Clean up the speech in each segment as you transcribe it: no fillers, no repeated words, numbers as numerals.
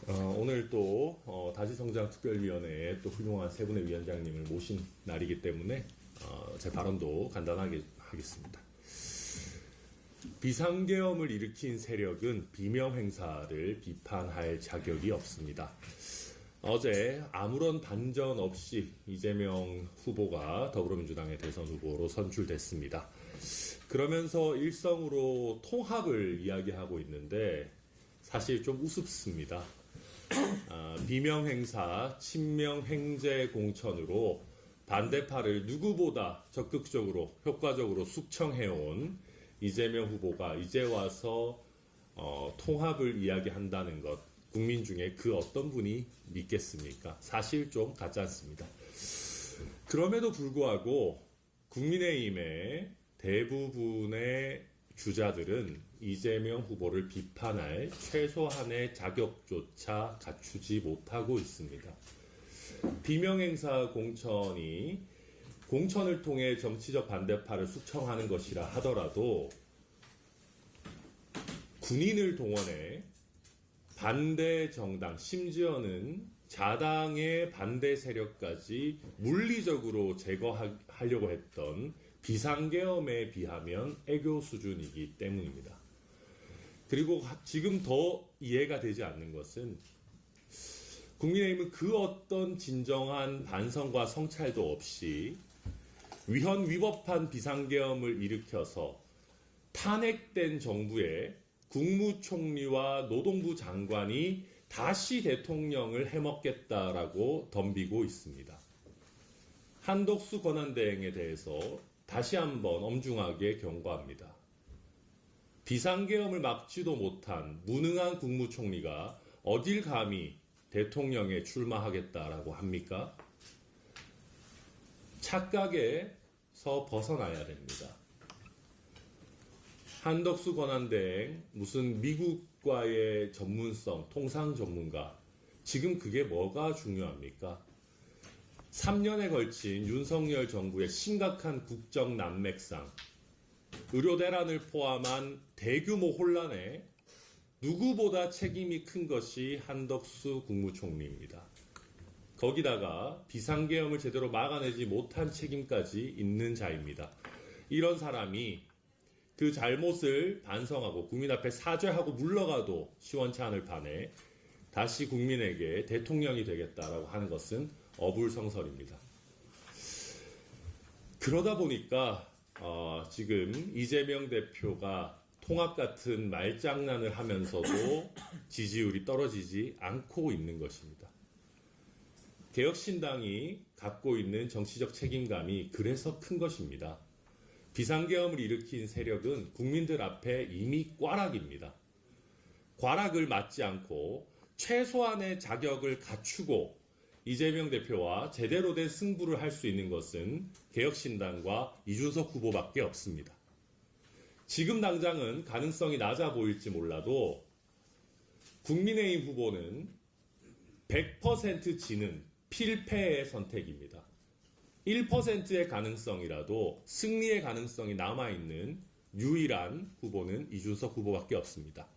오늘 또 다시성장특별위원회에 또 훌륭한 세 분의 위원장님을 모신 날이기 때문에 제 발언도 간단하게 하겠습니다. 비상계엄을 일으킨 세력은 비명행사를 비판할 자격이 없습니다. 어제 아무런 반전 없이 이재명 후보가 더불어민주당의 대선 후보로 선출됐습니다. 그러면서 일성으로 통합을 이야기하고 있는데 사실 좀 우습습니다. 비명행사, 친명행제 공천으로 반대파를 누구보다 적극적으로 효과적으로 숙청해온 이재명 후보가 이제 와서 통합을 이야기한다는 것, 국민 중에 그 어떤 분이 믿겠습니까? 사실 좀 같지 않습니다. 그럼에도 불구하고 국민의힘의 대부분의 주자들은 이재명 후보를 비판할 최소한의 자격조차 갖추지 못하고 있습니다. 비명행사 공천이 공천을 통해 정치적 반대파를 숙청하는 것이라 하더라도 군인을 동원해 반대 정당, 심지어는 자당의 반대 세력까지 물리적으로 제거하려고 했던 비상계엄에 비하면 애교 수준이기 때문입니다. 그리고 지금 더 이해가 되지 않는 것은 국민의힘은 그 어떤 진정한 반성과 성찰도 없이 위헌위법한 비상계엄을 일으켜서 탄핵된 정부의 국무총리와 노동부 장관이 다시 대통령을 해먹겠다라고 덤비고 있습니다. 한덕수 권한대행에 대해서 다시 한번 엄중하게 경고합니다. 비상계엄을 막지도 못한 무능한 국무총리가 어딜 감히 대통령에 출마하겠다라고 합니까? 착각에서 벗어나야 됩니다. 한덕수 권한대행, 무슨 미국과의 전문성, 통상 전문가, 지금 그게 뭐가 중요합니까? 3년에 걸친 윤석열 정부의 심각한 국정 난맥상, 의료 대란을 포함한 대규모 혼란에 누구보다 책임이 큰 것이 한덕수 국무총리입니다. 거기다가 비상계엄을 제대로 막아내지 못한 책임까지 있는 자입니다. 이런 사람이 그 잘못을 반성하고 국민 앞에 사죄하고 물러가도 시원치 않을 판에 다시 국민에게 대통령이 되겠다라고 하는 것은 어불성설입니다. 그러다 보니까 지금 이재명 대표가 통합 같은 말장난을 하면서도 지지율이 떨어지지 않고 있는 것입니다. 개혁신당이 갖고 있는 정치적 책임감이 그래서 큰 것입니다. 비상계엄을 일으킨 세력은 국민들 앞에 이미 꽈락입니다. 꽈락을 맞지 않고 최소한의 자격을 갖추고 이재명 대표와 제대로 된 승부를 할 수 있는 것은 개혁신당과 이준석 후보밖에 없습니다. 지금 당장은 가능성이 낮아 보일지 몰라도 국민의힘 후보는 100% 지는 필패의 선택입니다. 1%의 가능성이라도 승리의 가능성이 남아있는 유일한 후보는 이준석 후보밖에 없습니다.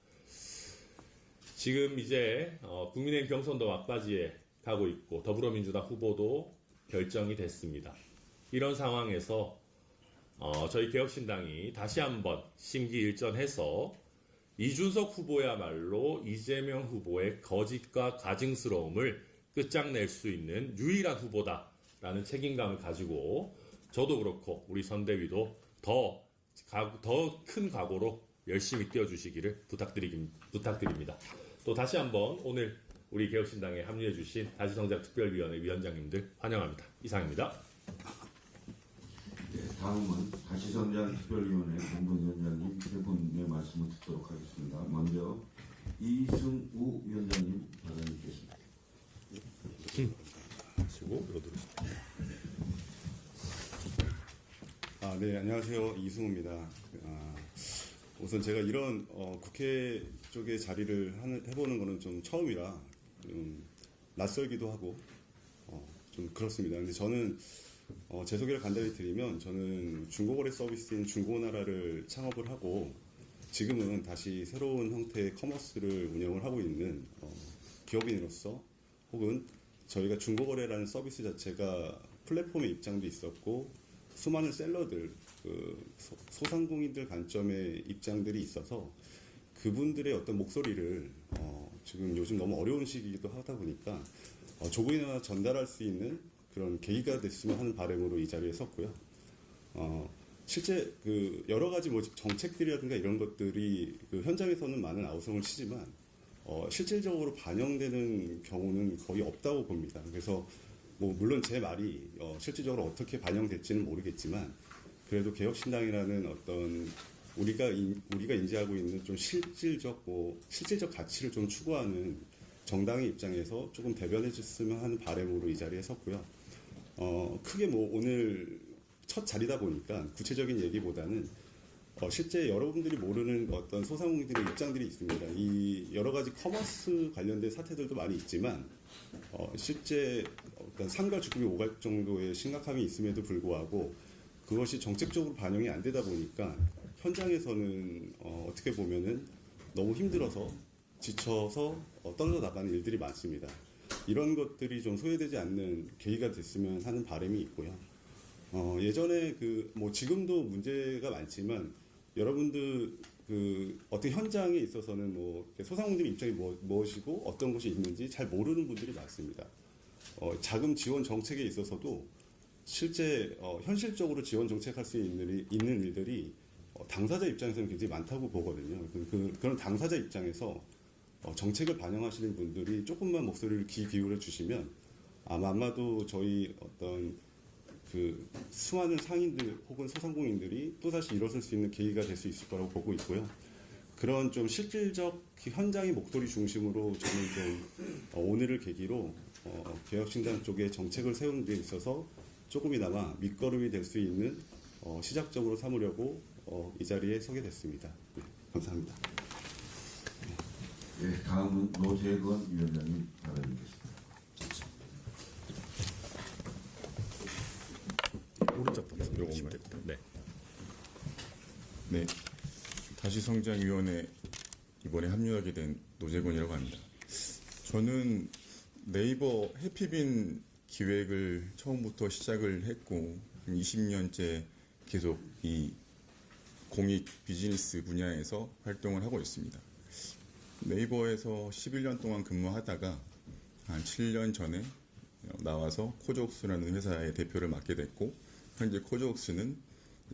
지금 이제 국민의힘 경선도 막바지에 가고 있고 더불어민주당 후보도 결정이 됐습니다. 이런 상황에서 저희 개혁신당이 다시 한번 심기일전해서 이준석 후보야말로 이재명 후보의 거짓과 가증스러움을 끝장낼 수 있는 유일한 후보다라는 책임감을 가지고 저도 그렇고 우리 선대위도 더 큰 각오로 열심히 뛰어주시기를 부탁드립니다. 또 다시 한번 오늘 우리 개혁신당에 합류해주신 다시성장특별위원회 위원장님들 환영합니다. 이상입니다. 네, 다음은 다시성장특별위원회 공동위원장님 세 분의 말씀을 듣도록 하겠습니다. 먼저 이승우 위원장님 발언이 있겠습니다. 하시고 들어드리겠습니다. 네, 안녕하세요. 이승우입니다. 우선 제가 이런 국회 쪽의 자리를 해보는 거는 좀 처음이라 낯설기도 하고 좀 그렇습니다. 근데 저는 제 소개를 간단히 드리면 저는 중고거래 서비스인 중고나라를 창업을 하고 지금은 다시 새로운 형태의 커머스를 운영을 하고 있는 기업인으로서 혹은 저희가 중고거래라는 서비스 자체가 플랫폼의 입장도 있었고 수많은 셀러들, 소상공인들 관점의 입장들이 있어서 그분들의 어떤 목소리를 지금 요즘 너무 어려운 시기이기도 하다 보니까 조금이나마 전달할 수 있는 그런 계기가 됐으면 하는 바람으로 이 자리에 섰고요. 실제 그 여러 가지 뭐 정책들이라든가 이런 것들이 그 현장에서는 많은 아우성을 치지만 실질적으로 반영되는 경우는 거의 없다고 봅니다. 그래서 뭐 물론 제 말이 실질적으로 어떻게 반영될지는 모르겠지만 그래도 개혁신당이라는 어떤 우리가 인지하고 있는 좀 실질적 가치를 좀 추구하는 정당의 입장에서 조금 대변해 줬으면 하는 바람으로 이 자리에 섰고요. 크게 뭐 오늘 첫 자리다 보니까 구체적인 얘기보다는 실제 여러분들이 모르는 어떤 소상공인들의 입장들이 있습니다. 이 여러 가지 커머스 관련된 사태들도 많이 있지만 실제 어떤 상가 주급이 오갈 정도의 심각함이 있음에도 불구하고 그것이 정책적으로 반영이 안 되다 보니까 현장에서는 어떻게 보면은 너무 힘들어서 지쳐서 떨어져 나가는 일들이 많습니다. 이런 것들이 좀 소외되지 않는 계기가 됐으면 하는 바람이 있고요. 예전에 뭐 지금도 문제가 많지만 여러분들 어떤 현장에 있어서는 뭐 소상공인들의 입장이 무엇이고 어떤 것이 있는지 잘 모르는 분들이 많습니다. 자금 지원 정책에 있어서도 실제 현실적으로 지원 정책할 수 있는 일들이 당사자 입장에서는 굉장히 많다고 보거든요. 그런 당사자 입장에서 정책을 반영하시는 분들이 조금만 목소리를 기울여 주시면 아마도 저희 어떤 그 수많은 상인들 혹은 소상공인들이 또다시 일어설 수 있는 계기가 될 수 있을 거라고 보고 있고요. 그런 좀 실질적 현장의 목소리 중심으로 저는 좀 오늘을 계기로 개혁신당 쪽에 정책을 세우는 데 있어서 조금이나마 밑거름이 될 수 있는 시작적으로 삼으려고 이 자리에 서게 됐습니다. 네, 감사합니다. 네, 다음은 노재건 위원장님 발언드리겠습니다. 오른쪽 버튼 요건가요? 네. 네, 다시성장위원회 이번에 합류하게 된 노재건이라고 합니다. 저는 네이버 해피빈 기획을 처음부터 시작을 했고 20년째 계속 이 공익 비즈니스 분야에서 활동을 하고 있습니다. 네이버에서 11년 동안 근무하다가 한 7년 전에 나와서 코즈웍스라는 회사의 대표를 맡게 됐고 현재 코즈웍스는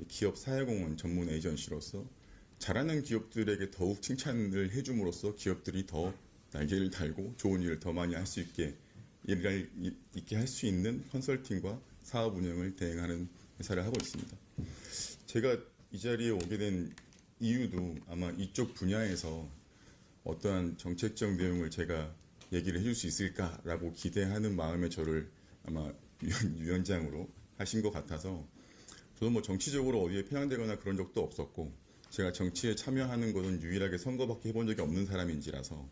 기업 사회공헌 전문 에이전시로서 잘하는 기업들에게 더욱 칭찬을 해줌으로써 기업들이 더 날개를 달고 좋은 일을 더 많이 할 수 있게 할 수 있는 컨설팅과 사업 운영을 대행하는 회사를 하고 있습니다. 제가 이 자리에 오게 된 이유도 아마 이쪽 분야에서 어떠한 정책적 내용을 제가 얘기를 해줄 수 있을까라고 기대하는 마음에 저를 아마 위원장으로 하신 것 같아서 저도 뭐 정치적으로 어디에 편향되거나 그런 적도 없었고 제가 정치에 참여하는 것은 유일하게 선거밖에 해본 적이 없는 사람인지라서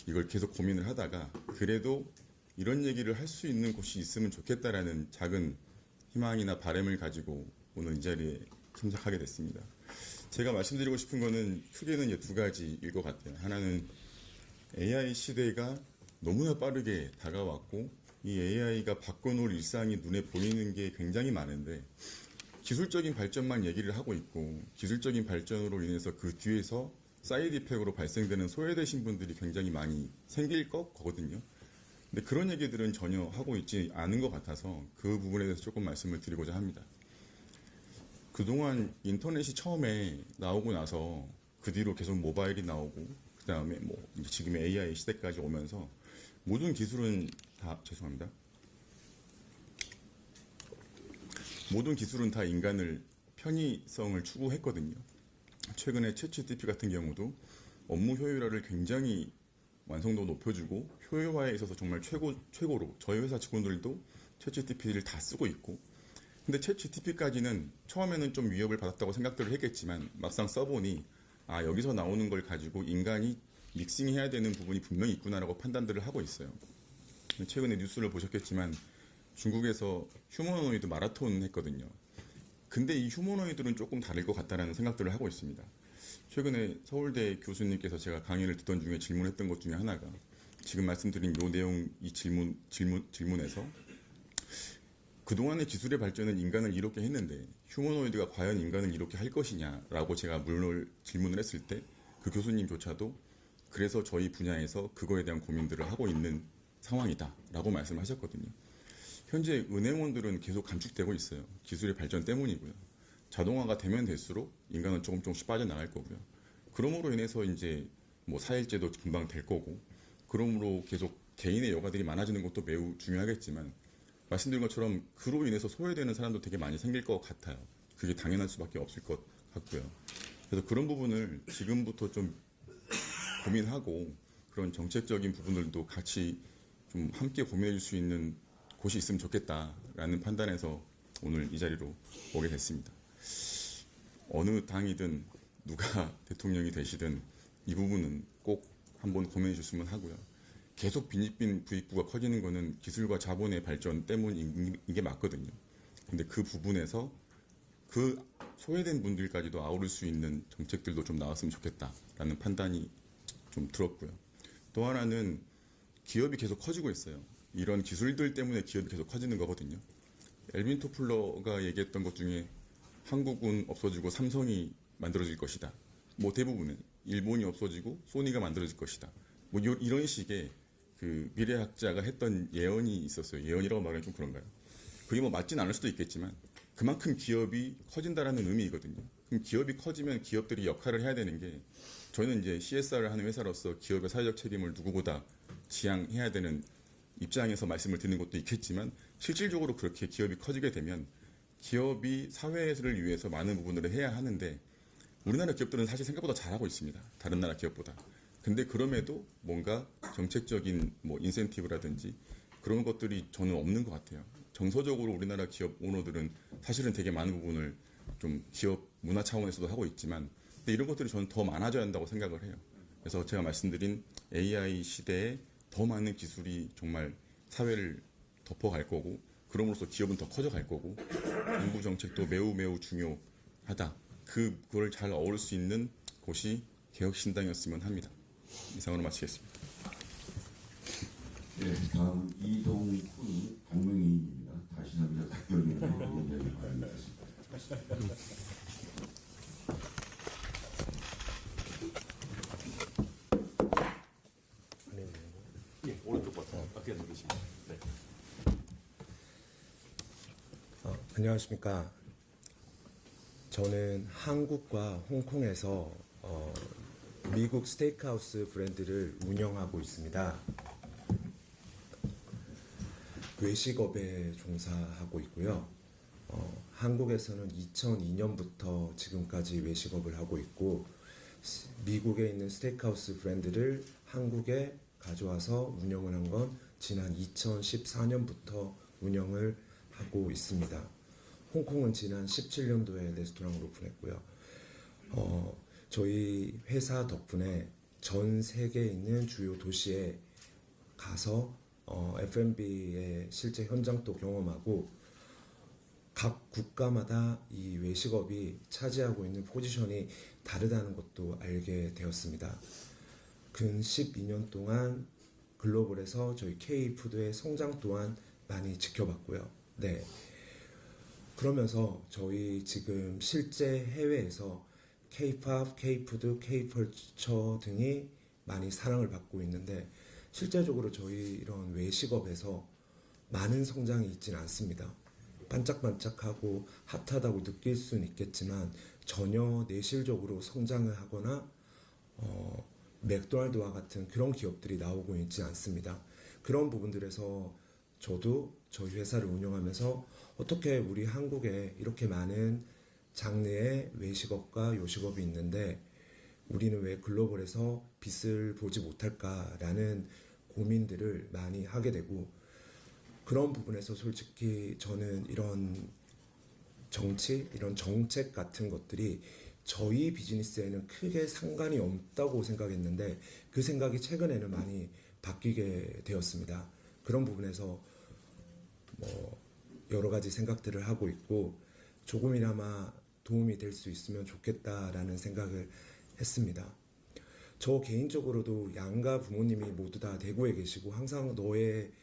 이걸 계속 고민을 하다가 그래도 이런 얘기를 할 수 있는 곳이 있으면 좋겠다라는 작은 희망이나 바람을 가지고 오늘 이 자리에 참석하게 됐습니다. 제가 말씀드리고 싶은 거는 크게는 이제 두 가지일 것 같아요. 하나는 AI 시대가 너무나 빠르게 다가왔고 이 AI가 바꿔놓을 일상이 눈에 보이는 게 굉장히 많은데 기술적인 발전만 얘기를 하고 있고 기술적인 발전으로 인해서 그 뒤에서 사이드 이펙트로 발생되는 소외되신 분들이 굉장히 많이 생길 거거든요. 근데 그런 얘기들은 전혀 하고 있지 않은 것 같아서 그 부분에 대해서 조금 말씀을 드리고자 합니다. 그동안 인터넷이 처음에 나오고 나서 그 뒤로 계속 모바일이 나오고 그 다음에 뭐 지금의 AI 시대까지 오면서 모든 기술은 다 인간을 편의성을 추구했거든요. 최근에 챗GPT 같은 경우도 업무 효율화를 굉장히 완성도 높여주고 효율화에 있어서 정말 최고로 저희 회사 직원들도 챗GPT를 다 쓰고 있고 근데 챗GPT까지는 처음에는 좀 위협을 받았다고 생각들을 했겠지만 막상 써보니 여기서 나오는 걸 가지고 인간이 믹싱해야 되는 부분이 분명히 있구나라고 판단들을 하고 있어요. 최근에 뉴스를 보셨겠지만 중국에서 휴머노이드 마라톤 했거든요. 근데 이 휴머노이드는 조금 다를 것 같다는 생각들을 하고 있습니다. 최근에 서울대 교수님께서 제가 강의를 듣던 중에 질문했던 것 중에 하나가 지금 말씀드린 요 내용 이 질문에서 그동안의 기술의 발전은 인간을 이롭게 했는데 휴머노이드가 과연 인간을 이롭게 할 것이냐라고 제가 질문을 했을 때 그 교수님조차도 그래서 저희 분야에서 그거에 대한 고민들을 하고 있는 상황이다라고 말씀을 하셨거든요. 현재 은행원들은 계속 감축되고 있어요. 기술의 발전 때문이고요. 자동화가 되면 될수록 인간은 조금씩 빠져나갈 거고요. 그러므로 인해서 이제 뭐 사일제도 금방 될 거고, 그러므로 계속 개인의 여가들이 많아지는 것도 매우 중요하겠지만, 말씀드린 것처럼 그로 인해서 소외되는 사람도 되게 많이 생길 것 같아요. 그게 당연할 수밖에 없을 것 같고요. 그래서 그런 부분을 지금부터 좀 고민하고 그런 정책적인 부분들도 같이 좀 함께 고민해 줄 수 있는 곳이 있으면 좋겠다라는 판단에서 오늘 이 자리로 오게 됐습니다. 어느 당이든 누가 대통령이 되시든 이 부분은 꼭 한번 고민해 줬으면 하고요. 계속 빈익빈 부익부가 커지는 거는 기술과 자본의 발전 때문인 게 맞거든요. 근데 그 부분에서 그 소외된 분들까지도 아우를 수 있는 정책들도 좀 나왔으면 좋겠다라는 판단이 좀 들었고요. 또 하나는 기업이 계속 커지고 있어요. 이런 기술들 때문에 기업이 계속 커지는 거거든요. 엘빈 토플러가 얘기했던 것 중에 한국은 없어지고 삼성이 만들어질 것이다. 뭐 대부분은 일본이 없어지고 소니가 만들어질 것이다. 뭐 이런 식의 그 미래학자가 했던 예언이 있었어요. 예언이라고 말하기 좀 그런가요? 그게 뭐 맞진 않을 수도 있겠지만 그만큼 기업이 커진다라는 의미거든요. 그럼 기업이 커지면 기업들이 역할을 해야 되는 게, 저희는 이제 CSR을 하는 회사로서 기업의 사회적 책임을 누구보다 지향해야 되는 입장에서 말씀을 드리는 것도 있겠지만, 실질적으로 그렇게 기업이 커지게 되면 기업이 사회를 위해서 많은 부분을 해야 하는데, 우리나라 기업들은 사실 생각보다 잘하고 있습니다. 다른 나라 기업보다. 근데 그럼에도 뭔가 정책적인 뭐 인센티브라든지 그런 것들이 저는 없는 것 같아요. 정서적으로 우리나라 기업 오너들은 사실은 되게 많은 부분을 좀 기업 문화 차원에서도 하고 있지만, 근데 이런 것들이 저는 더 많아져야 한다고 생각을 해요. 그래서 제가 말씀드린 AI 시대에 더 많은 기술이 정말 사회를 덮어갈 거고, 그럼으로써 기업은 더 커져갈 거고, 정부 정책도 매우 중요하다. 그걸 잘 어울 수 있는 곳이 개혁신당이었으면 합니다. 이상으로 마치겠습니다. 네, 다음 이동훈 동명이인입니다. 다시 남자 특별위원회 위원장님 발언하겠습니다. 예, 오른쪽 버튼 어깨 누르시면. 네. 안녕하십니까. 저는 한국과 홍콩에서 미국 스테이크하우스 브랜드를 운영하고 있습니다. 외식업에 종사하고 있고요. 한국에서는 2002년부터 지금까지 외식업을 하고 있고, 미국에 있는 스테이크하우스 브랜드를 한국에 가져와서 운영을 한 건 지난 2014년부터 운영을 하고 있습니다. 홍콩은 지난 17년도에 레스토랑을 오픈했고요. 저희 회사 덕분에 전 세계에 있는 주요 도시에 가서 F&B의 실제 현장도 경험하고, 각 국가마다 이 외식업이 차지하고 있는 포지션이 다르다는 것도 알게 되었습니다. 근 12년 동안 글로벌에서 저희 K푸드의 성장 또한 많이 지켜봤고요. 네. 그러면서 저희 지금 실제 해외에서 K-팝, K-푸드, K-컬처 등이 많이 사랑을 받고 있는데, 실제적으로 저희 이런 외식업에서 많은 성장이 있지는 않습니다. 반짝반짝하고 핫하다고 느낄 수는 있겠지만 전혀 내실적으로 성장을 하거나 맥도날드와 같은 그런 기업들이 나오고 있지 않습니다. 그런 부분들에서 저도 저희 회사를 운영하면서 어떻게 우리 한국에 이렇게 많은 장르의 외식업과 요식업이 있는데 우리는 왜 글로벌에서 빛을 보지 못할까라는 고민들을 많이 하게 되고, 그런 부분에서 솔직히 저는 이런 정치, 이런 정책 같은 것들이 저희 비즈니스에는 크게 상관이 없다고 생각했는데 그 생각이 최근에는 많이 바뀌게 되었습니다. 그런 부분에서 뭐 여러 가지 생각들을 하고 있고, 조금이나마 도움이 될 수 있으면 좋겠다라는 생각을 했습니다. 저 개인적으로도 양가 부모님이 모두 다 대구에 계시고 항상 너의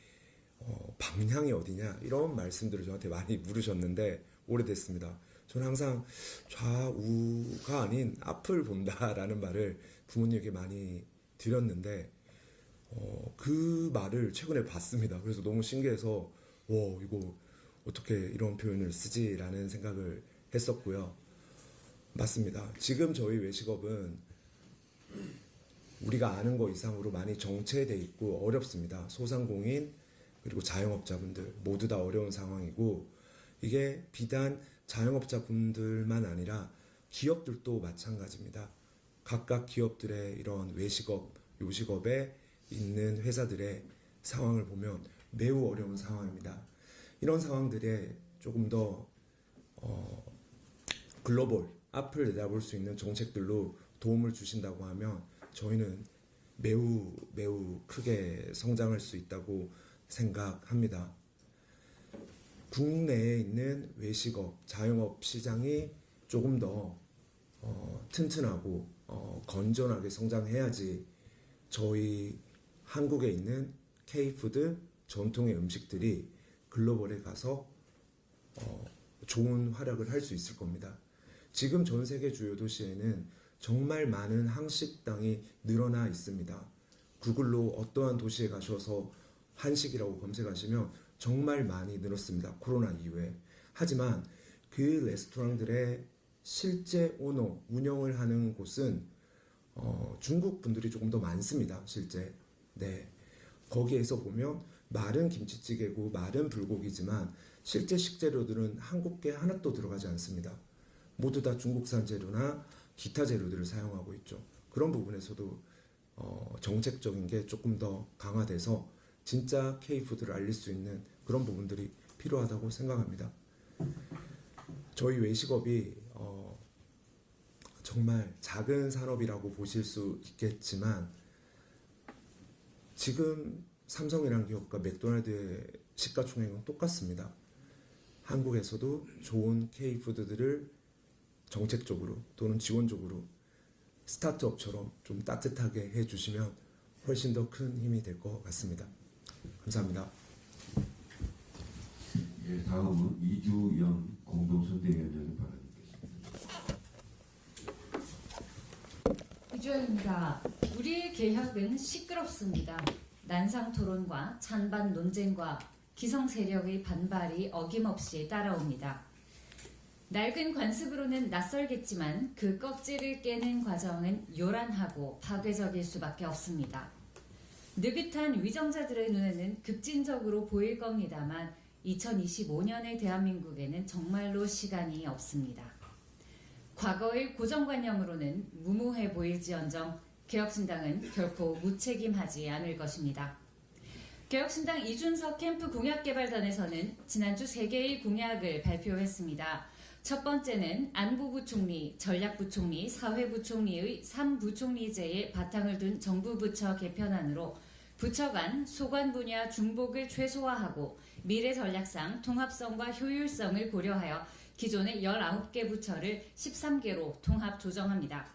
방향이 어디냐 이런 말씀들을 저한테 많이 물으셨는데 오래됐습니다. 저는 항상 좌우가 아닌 앞을 본다라는 말을 부모님에게 많이 드렸는데 그 말을 최근에 봤습니다. 그래서 너무 신기해서 이거 어떻게 이런 표현을 쓰지라는 생각을 했었고요. 맞습니다. 지금 저희 외식업은 우리가 아는 것 이상으로 많이 정체돼 있고 어렵습니다. 소상공인 그리고 자영업자분들 모두 다 어려운 상황이고 이게 비단 자영업자분들만 아니라 기업들도 마찬가지입니다. 각각 기업들의 이런 외식업, 요식업에 있는 회사들의 상황을 보면 매우 어려운 상황입니다. 이런 상황들에 조금 더 글로벌, 앞을 내다볼 수 있는 정책들로 도움을 주신다고 하면 저희는 매우 크게 성장할 수 있다고 생각합니다. 국내에 있는 외식업, 자영업 시장이 조금 더 튼튼하고 건전하게 성장해야지 저희 한국에 있는 K푸드 전통의 음식들이 글로벌에 가서 좋은 활약을 할 수 있을 겁니다. 지금 전 세계 주요 도시에는 정말 많은 한식당이 늘어나 있습니다. 구글로 어떠한 도시에 가셔서 한식이라고 검색하시면 정말 많이 늘었습니다. 코로나 이후에. 하지만 그 레스토랑들의 실제 오너, 운영을 하는 곳은 중국 분들이 조금 더 많습니다. 실제. 네. 거기에서 보면 마른 김치찌개고 마른 불고기지만 실제 식재료들은 한국계 하나도 들어가지 않습니다. 모두 다 중국산 재료나 기타 재료들을 사용하고 있죠. 그런 부분에서도 정책적인 게 조금 더 강화돼서 진짜 K푸드를 알릴 수 있는 그런 부분들이 필요하다고 생각합니다. 저희 외식업이 정말 작은 산업이라고 보실 수 있겠지만 지금 삼성이라는 기업과 맥도날드의 시가총액은 똑같습니다. 한국에서도 좋은 K푸드들을 정책적으로 또는 지원적으로 스타트업처럼 좀 따뜻하게 해주시면 훨씬 더 큰 힘이 될 것 같습니다. 감사합니다. 예, 다음은 이주영 공동선대위원장의 발언이 있겠습니다. 이주영입니다. 우리의 개혁은 시끄럽습니다. 난상 토론과 찬반 논쟁과 기성 세력의 반발이 어김없이 따라옵니다. 낡은 관습으로는 낯설겠지만 그 껍질을 깨는 과정은 요란하고 파괴적일 수밖에 없습니다. 느긋한 위정자들의 눈에는 급진적으로 보일 겁니다만 2025년의 대한민국에는 정말로 시간이 없습니다. 과거의 고정관념으로는 무모해 보일지언정 개혁신당은 결코 무책임하지 않을 것입니다. 개혁신당 이준석 캠프 공약개발단에서는 지난주 3개의 공약을 발표했습니다. 첫 번째는 안보부총리, 전략부총리, 사회부총리의 3부총리제에 바탕을 둔 정부 부처 개편안으로 부처 간 소관 분야 중복을 최소화하고 미래 전략상 통합성과 효율성을 고려하여 기존의 19개 부처를 13개로 통합 조정합니다.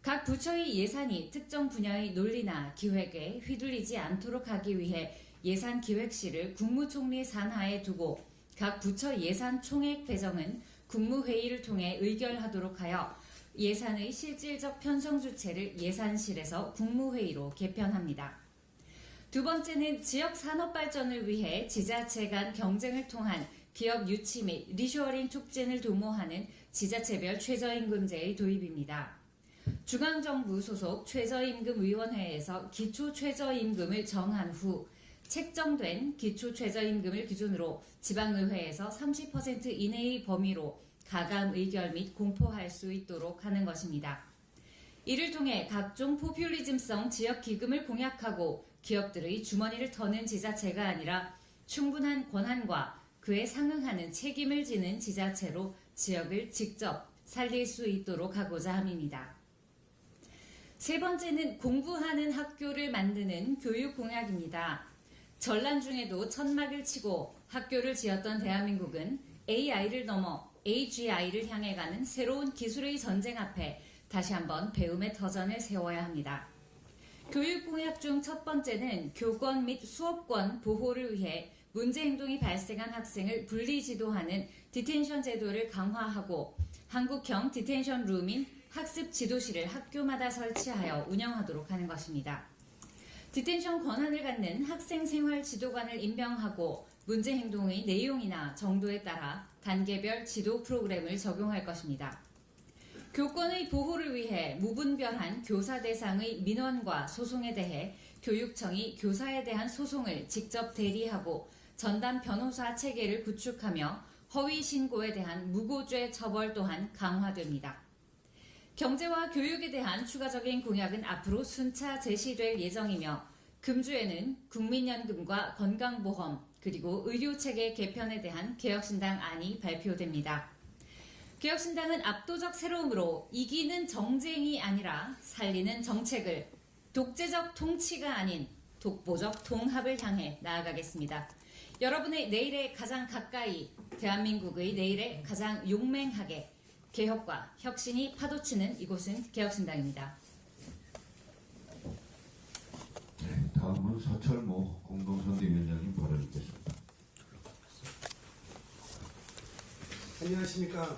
각 부처의 예산이 특정 분야의 논리나 기획에 휘둘리지 않도록 하기 위해 예산기획실을 국무총리 산하에 두고 각 부처 예산 총액 배정은 국무회의를 통해 의결하도록 하여 예산의 실질적 편성 주체를 예산실에서 국무회의로 개편합니다. 두 번째는 지역 산업 발전을 위해 지자체 간 경쟁을 통한 기업 유치 및 리쇼어링 촉진을 도모하는 지자체별 최저임금제의 도입입니다. 중앙정부 소속 최저임금위원회에서 기초최저임금을 정한 후 책정된 기초최저임금을 기준으로 지방의회에서 30% 이내의 범위로 가감 의결 및 공포할 수 있도록 하는 것입니다. 이를 통해 각종 포퓰리즘성 지역기금을 공약하고 기업들의 주머니를 터는 지자체가 아니라 충분한 권한과 그에 상응하는 책임을 지는 지자체로 지역을 직접 살릴 수 있도록 하고자 함입니다. 세 번째는 공부하는 학교를 만드는 교육 공약입니다. 전란 중에도 천막을 치고 학교를 지었던 대한민국은 AI를 넘어 AGI를 향해 가는 새로운 기술의 전쟁 앞에 다시 한번 배움의 터전을 세워야 합니다. 교육공약 중 첫 번째는 교권 및 수업권 보호를 위해 문제 행동이 발생한 학생을 분리 지도하는 디텐션 제도를 강화하고 한국형 디텐션 룸인 학습 지도실을 학교마다 설치하여 운영하도록 하는 것입니다. 디텐션 권한을 갖는 학생 생활 지도관을 임명하고 문제 행동의 내용이나 정도에 따라 단계별 지도 프로그램을 적용할 것입니다. 교권의 보호를 위해 무분별한 교사 대상의 민원과 소송에 대해 교육청이 교사에 대한 소송을 직접 대리하고 전담 변호사 체계를 구축하며 허위 신고에 대한 무고죄 처벌 또한 강화됩니다. 경제와 교육에 대한 추가적인 공약은 앞으로 순차 제시될 예정이며 금주에는 국민연금과 건강보험 그리고 의료체계 개편에 대한 개혁신당 안이 발표됩니다. 개혁신당은 압도적 새로움으로 이기는 정쟁이 아니라 살리는 정책을 독재적 통치가 아닌 독보적 통합을 향해 나아가겠습니다. 여러분의 내일에 가장 가까이 대한민국의 내일에 가장 용맹하게 개혁과 혁신이 파도치는 이곳은 개혁신당입니다. 네, 다음은 서철모 공동선대위원장님 발언이겠습니다. 안녕하십니까.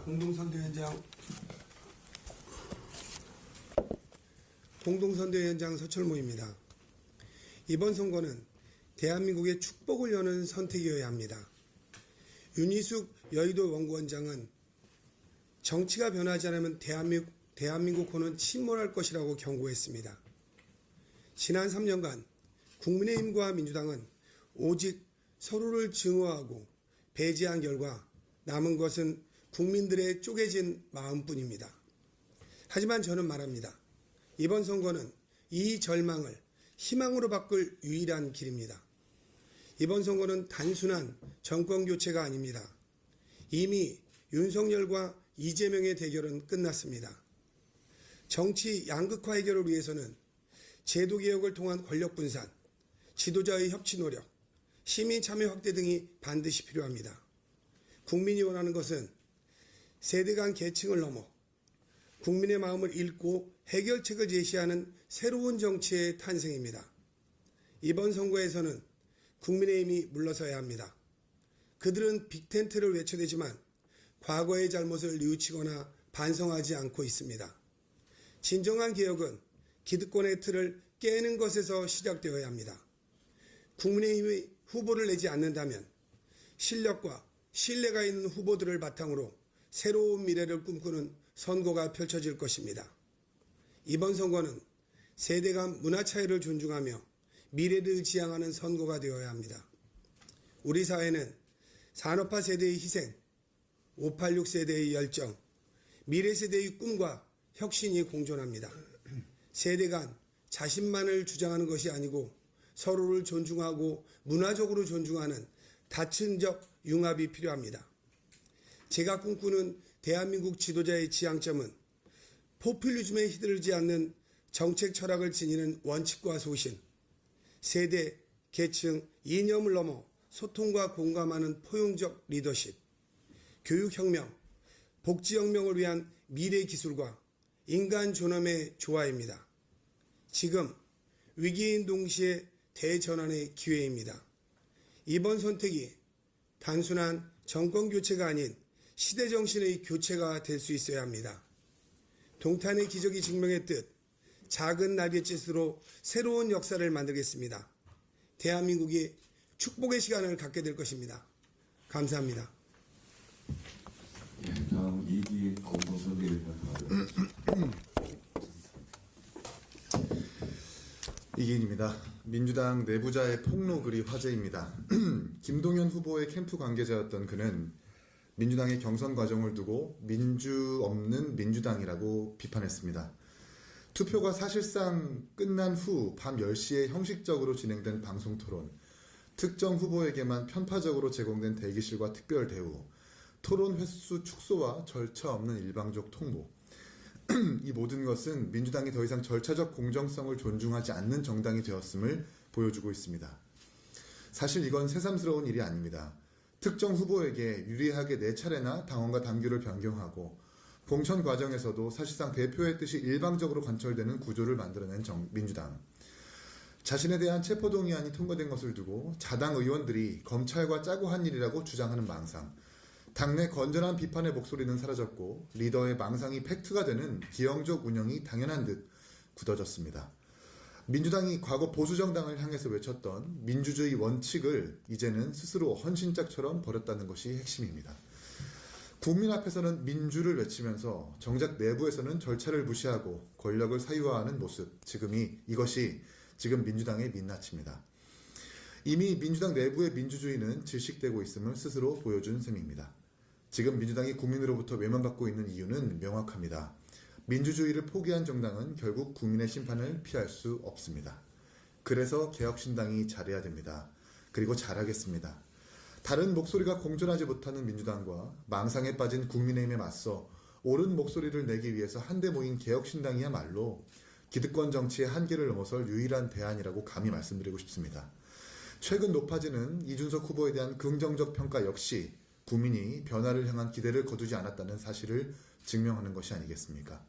공동선대위원장 서철모입니다. 이번 선거는 대한민국의 축복을 여는 선택이어야 합니다. 윤희숙 여의도 원구원장은 정치가 변하지 않으면 대한민국호는 침몰할 것이라고 경고했습니다. 지난 3년간 국민의힘과 민주당은 오직 서로를 증오하고 배제한 결과 남은 것은 국민들의 쪼개진 마음뿐입니다. 하지만 저는 말합니다. 이번 선거는 이 절망을 희망으로 바꿀 유일한 길입니다. 이번 선거는 단순한 정권 교체가 아닙니다. 이미 윤석열과 이재명의 대결은 끝났습니다. 정치 양극화 해결을 위해서는 제도개혁을 통한 권력 분산, 지도자의 협치 노력, 시민 참여 확대 등이 반드시 필요합니다. 국민이 원하는 것은 세대 간 계층을 넘어 국민의 마음을 읽고 해결책을 제시하는 새로운 정치의 탄생입니다. 이번 선거에서는 국민의힘이 물러서야 합니다. 그들은 빅텐트를 외쳐대지만 과거의 잘못을 뉘우치거나 반성하지 않고 있습니다. 진정한 개혁은 기득권의 틀을 깨는 것에서 시작되어야 합니다. 국민의힘이 후보를 내지 않는다면 실력과 신뢰가 있는 후보들을 바탕으로 새로운 미래를 꿈꾸는 선거가 펼쳐질 것입니다. 이번 선거는 세대 간 문화 차이를 존중하며 미래를 지향하는 선거가 되어야 합니다. 우리 사회는 산업화 세대의 희생, 586 세대의 열정, 미래 세대의 꿈과 혁신이 공존합니다. 세대 간 자신만을 주장하는 것이 아니고 서로를 존중하고 문화적으로 존중하는 다층적 융합이 필요합니다. 제가 꿈꾸는 대한민국 지도자의 지향점은 포퓰리즘에 휘둘리지 않는 정책 철학을 지니는 원칙과 소신, 세대, 계층, 이념을 넘어 소통과 공감하는 포용적 리더십, 교육혁명, 복지혁명을 위한 미래 기술과 인간 존엄의 조화입니다. 지금 위기인 동시에 대전환의 기회입니다. 이번 선택이 단순한 정권 교체가 아닌 시대 정신의 교체가 될 수 있어야 합니다. 동탄의 기적이 증명했듯 작은 나비짓으로 새로운 역사를 만들겠습니다. 대한민국이 축복의 시간을 갖게 될 것입니다. 감사합니다. 네, 다음 이기인 공동선대위원장 발언. 이기인입니다. 민주당 내부자의 폭로글이 화제입니다. 김동연 후보의 캠프 관계자였던 그는 민주당의 경선 과정을 두고 민주 없는 민주당이라고 비판했습니다. 투표가 사실상 끝난 후 밤 10시에 형식적으로 진행된 방송 토론, 특정 후보에게만 편파적으로 제공된 대기실과 특별 대우, 토론 횟수 축소와 절차 없는 일방적 통보, 이 모든 것은 민주당이 더 이상 절차적 공정성을 존중하지 않는 정당이 되었음을 보여주고 있습니다. 사실 이건 새삼스러운 일이 아닙니다. 특정 후보에게 유리하게 4차례나 당원과 당규를 변경하고 공천 과정에서도 사실상 대표의 뜻이 일방적으로 관철되는 구조를 만들어낸 민주당. 자신에 대한 체포동의안이 통과된 것을 두고 자당 의원들이 검찰과 짜고 한 일이라고 주장하는 망상. 당내 건전한 비판의 목소리는 사라졌고 리더의 망상이 팩트가 되는 기형적 운영이 당연한 듯 굳어졌습니다. 민주당이 과거 보수정당을 향해서 외쳤던 민주주의 원칙을 이제는 스스로 헌신짝처럼 버렸다는 것이 핵심입니다. 국민 앞에서는 민주를 외치면서 정작 내부에서는 절차를 무시하고 권력을 사유화하는 모습, 이것이 지금 민주당의 민낯입니다. 이미 민주당 내부의 민주주의는 질식되고 있음을 스스로 보여준 셈입니다. 지금 민주당이 국민으로부터 외면받고 있는 이유는 명확합니다. 민주주의를 포기한 정당은 결국 국민의 심판을 피할 수 없습니다. 그래서 개혁신당이 잘해야 됩니다. 그리고 잘하겠습니다. 다른 목소리가 공존하지 못하는 민주당과 망상에 빠진 국민의힘에 맞서 옳은 목소리를 내기 위해서 한데 모인 개혁신당이야말로 기득권 정치의 한계를 넘어설 유일한 대안이라고 감히 말씀드리고 싶습니다. 최근 높아지는 이준석 후보에 대한 긍정적 평가 역시 국민이 변화를 향한 기대를 거두지 않았다는 사실을 증명하는 것이 아니겠습니까?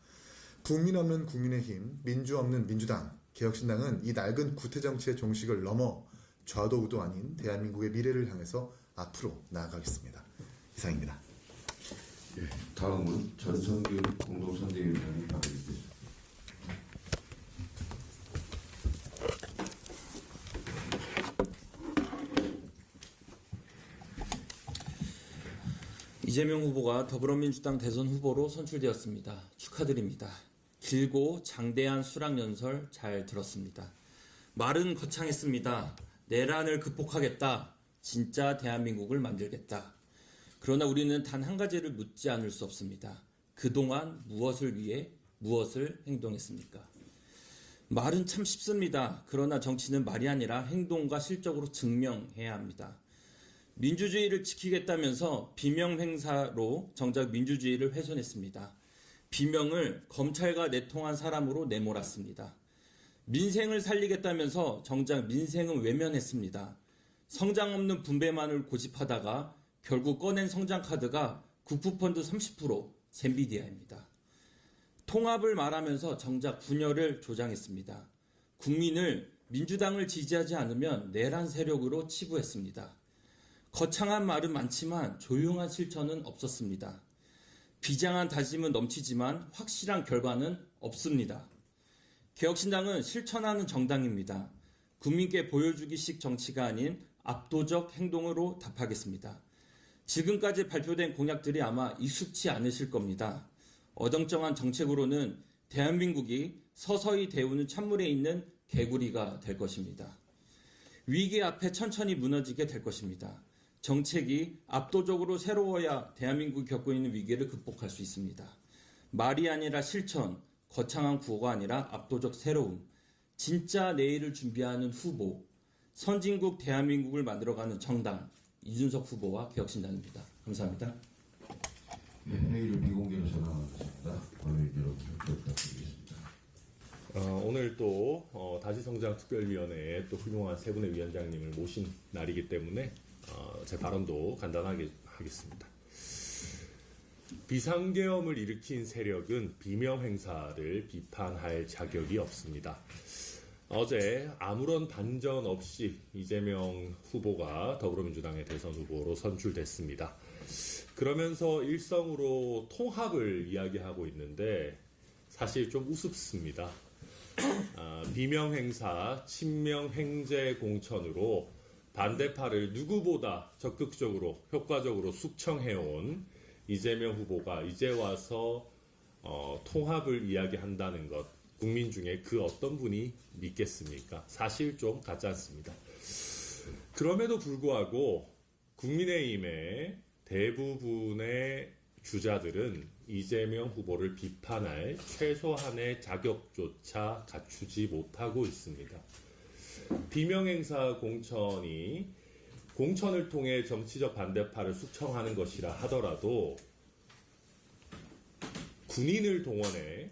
국민 없는 국민의힘, 민주 없는 민주당, 개혁신당은 이 낡은 구태정치의 종식을 넘어 좌도 우도 아닌 대한민국의 미래를 향해서 앞으로 나아가겠습니다. 이상입니다. 예, 다음은 전성균 공동선대위원장이 발언드리겠습니다. 이재명 후보가 더불어민주당 대선 후보로 선출되었습니다. 축하드립니다. 길고 장대한 수락연설 잘 들었습니다. 말은 거창했습니다. 내란을 극복하겠다. 진짜 대한민국을 만들겠다. 그러나 우리는 단 한 가지를 묻지 않을 수 없습니다. 그동안 무엇을 위해 무엇을 행동했습니까? 말은 참 쉽습니다. 그러나 정치는 말이 아니라 행동과 실적으로 증명해야 합니다. 민주주의를 지키겠다면서 비명 행사로 정작 민주주의를 훼손했습니다. 비명을 검찰과 내통한 사람으로 내몰았습니다. 민생을 살리겠다면서 정작 민생은 외면했습니다. 성장 없는 분배만을 고집하다가 결국 꺼낸 성장카드가 국부펀드 30%, 젠비디아입니다. 통합을 말하면서 정작 분열을 조장했습니다. 국민을 민주당을 지지하지 않으면 내란 세력으로 치부했습니다. 거창한 말은 많지만 조용한 실천은 없었습니다. 비장한 다짐은 넘치지만 확실한 결과는 없습니다. 개혁신당은 실천하는 정당입니다. 국민께 보여주기식 정치가 아닌 압도적 행동으로 답하겠습니다. 지금까지 발표된 공약들이 아마 익숙치 않으실 겁니다. 어정쩡한 정책으로는 대한민국이 서서히 데우는 찬물에 있는 개구리가 될 것입니다. 위기 앞에 천천히 무너지게 될 것입니다. 정책이 압도적으로 새로워야 대한민국이 겪고 있는 위기를 극복할 수 있습니다. 말이 아니라 실천, 거창한 구호가 아니라 압도적 새로움, 진짜 내일을 준비하는 후보, 선진국 대한민국을 만들어가는 정당, 이준석 후보와 개혁신당입니다. 감사합니다. 네, 회의를 비공개로 전환하겠습니다. 권의대로 부탁드리겠습니다. 오늘 또 다시성장특별위원회에 또 훌륭한 세 분의 위원장님을 모신 날이기 때문에 제 발언도 간단하게 하겠습니다. 비상계엄을 일으킨 세력은 비명 행사를 비판할 자격이 없습니다. 어제 아무런 반전 없이 이재명 후보가 더불어민주당의 대선 후보로 선출됐습니다. 그러면서 일성으로 통합을 이야기하고 있는데 사실 좀 우습습니다. 비명 행사, 친명 횡재 공천으로 반대파를 누구보다 적극적으로 효과적으로 숙청해온 이재명 후보가 이제 와서 통합을 이야기한다는 것, 국민 중에 그 어떤 분이 믿겠습니까? 사실 좀 같지 않습니다. 그럼에도 불구하고 국민의힘의 대부분의 주자들은 이재명 후보를 비판할 최소한의 자격조차 갖추지 못하고 있습니다. 비명행사 공천을 통해 정치적 반대파를 숙청하는 것이라 하더라도 군인을 동원해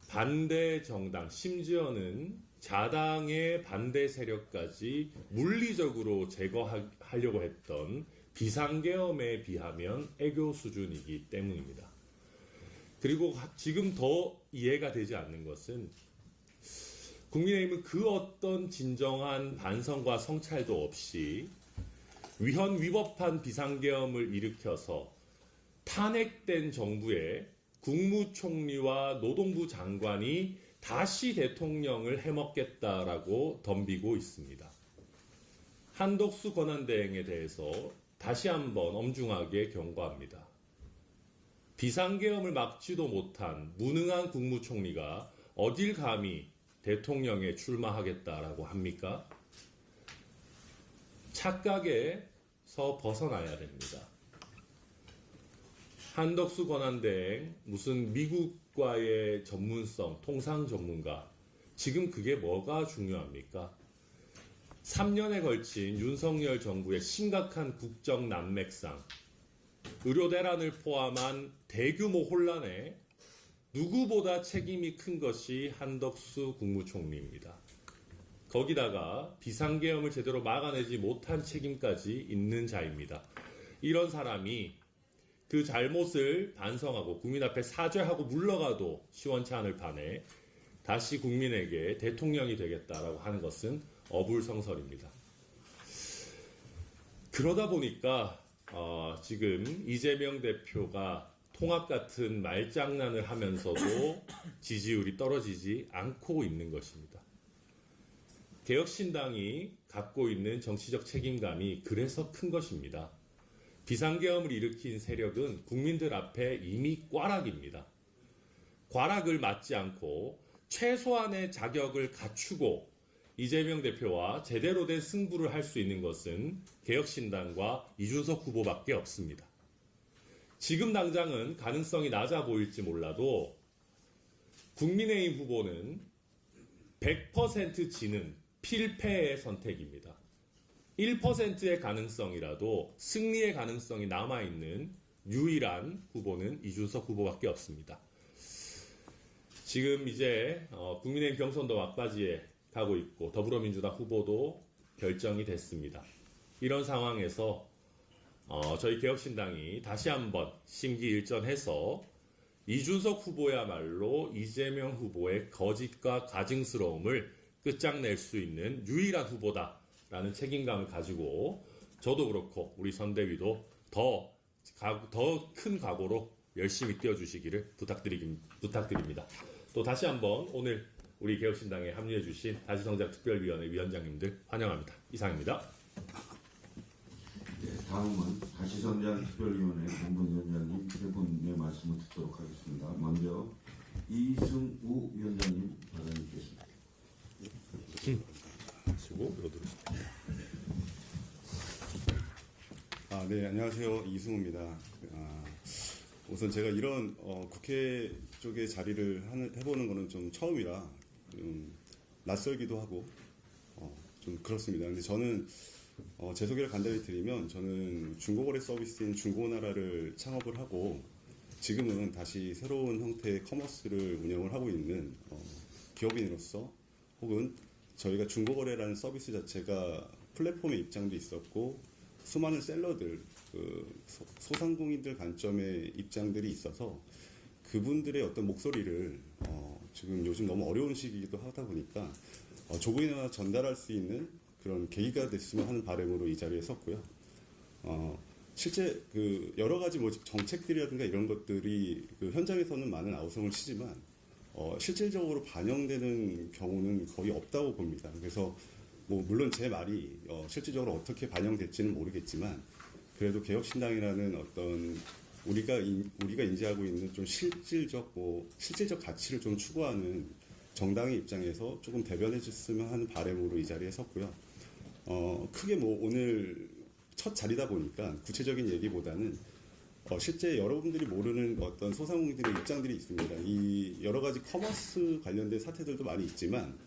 반대 정당, 심지어는 자당의 반대 세력까지 물리적으로 제거하려고 했던 비상계엄에 비하면 애교 수준이기 때문입니다. 그리고 지금 더 이해가 되지 않는 것은 국민의힘은 그 어떤 진정한 반성과 성찰도 없이 위헌위법한 비상계엄을 일으켜서 탄핵된 정부의 국무총리와 노동부 장관이 다시 대통령을 해먹겠다라고 덤비고 있습니다. 한덕수 권한대행에 대해서 다시 한번 엄중하게 경고합니다. 비상계엄을 막지도 못한 무능한 국무총리가 어딜 감히 대통령에 출마하겠다라고 합니까? 착각에서 벗어나야 됩니다. 한덕수 권한대행 무슨 미국과의 전문성, 통상 전문가, 지금 그게 뭐가 중요합니까? 3년에 걸친 윤석열 정부의 심각한 국정 난맥상, 의료 대란을 포함한 대규모 혼란에 누구보다 책임이 큰 것이 한덕수 국무총리입니다. 거기다가 비상계엄을 제대로 막아내지 못한 책임까지 있는 자입니다. 이런 사람이 그 잘못을 반성하고 국민 앞에 사죄하고 물러가도 시원치 않을 판에 다시 국민에게 대통령이 되겠다라고 하는 것은 어불성설입니다. 그러다 보니까 지금 이재명 대표가 통합 같은 말장난을 하면서도 지지율이 떨어지지 않고 있는 것입니다. 개혁신당이 갖고 있는 정치적 책임감이 그래서 큰 것입니다. 비상계엄을 일으킨 세력은 국민들 앞에 이미 꽈락입니다. 꽈락을 맞지 않고 최소한의 자격을 갖추고 이재명 대표와 제대로 된 승부를 할 수 있는 것은 개혁신당과 이준석 후보밖에 없습니다. 지금 당장은 가능성이 낮아 보일지 몰라도 국민의힘 후보는 100% 지는 필패의 선택입니다. 1%의 가능성이라도 승리의 가능성이 남아있는 유일한 후보는 이준석 후보밖에 없습니다. 지금 이제 국민의힘 경선도 막바지에 가고 있고 더불어민주당 후보도 결정이 됐습니다. 이런 상황에서 저희 개혁신당이 다시 한번 심기일전해서 이준석 후보야말로 이재명 후보의 거짓과 가증스러움을 끝장낼 수 있는 유일한 후보다라는 책임감을 가지고 저도 그렇고 우리 선대위도 더 큰 각오로 열심히 뛰어주시기를 부탁드립니다. 또 다시 한번 오늘 우리 개혁신당에 합류해 주신 다시성장 특별위원회 위원장님들 환영합니다. 이상입니다. 네, 다음은 다시성장 특별위원회 공동위원장님 세 분의 말씀을 듣도록 하겠습니다. 먼저 이승우 위원장님 발언 있겠습니다. 네, 안녕하세요. 이승우입니다. 우선 제가 이런 국회 쪽의 자리를 해보는 거는 좀 처음이라 낯설기도 하고 좀 그렇습니다. 근데 저는 제 소개를 간단히 드리면 저는 중고거래 서비스인 중고나라를 창업을 하고 지금은 다시 새로운 형태의 커머스를 운영을 하고 있는 기업인으로서 혹은 저희가 중고거래라는 서비스 자체가 플랫폼의 입장도 있었고 수많은 셀러들, 소상공인들 관점의 입장들이 있어서 그분들의 어떤 목소리를 지금 요즘 너무 어려운 시기이기도 하다 보니까 조금이나마 전달할 수 있는 그런 계기가 됐으면 하는 바람으로 이 자리에 섰고요. 실제 여러 가지 정책들이라든가 이런 것들이 현장에서는 많은 아우성을 치지만 실질적으로 반영되는 경우는 거의 없다고 봅니다. 그래서 물론 제 말이 실질적으로 어떻게 반영될지는 모르겠지만 그래도 개혁신당이라는 어떤 우리가 인지하고 있는 좀 실질적 가치를 좀 추구하는 정당의 입장에서 조금 대변해 줬으면 하는 바람으로 이 자리에 섰고요. 크게 오늘 첫 자리다 보니까 구체적인 얘기보다는 실제 여러분들이 모르는 어떤 소상공인들의 입장들이 있습니다. 이 여러 가지 커머스 관련된 사태들도 많이 있지만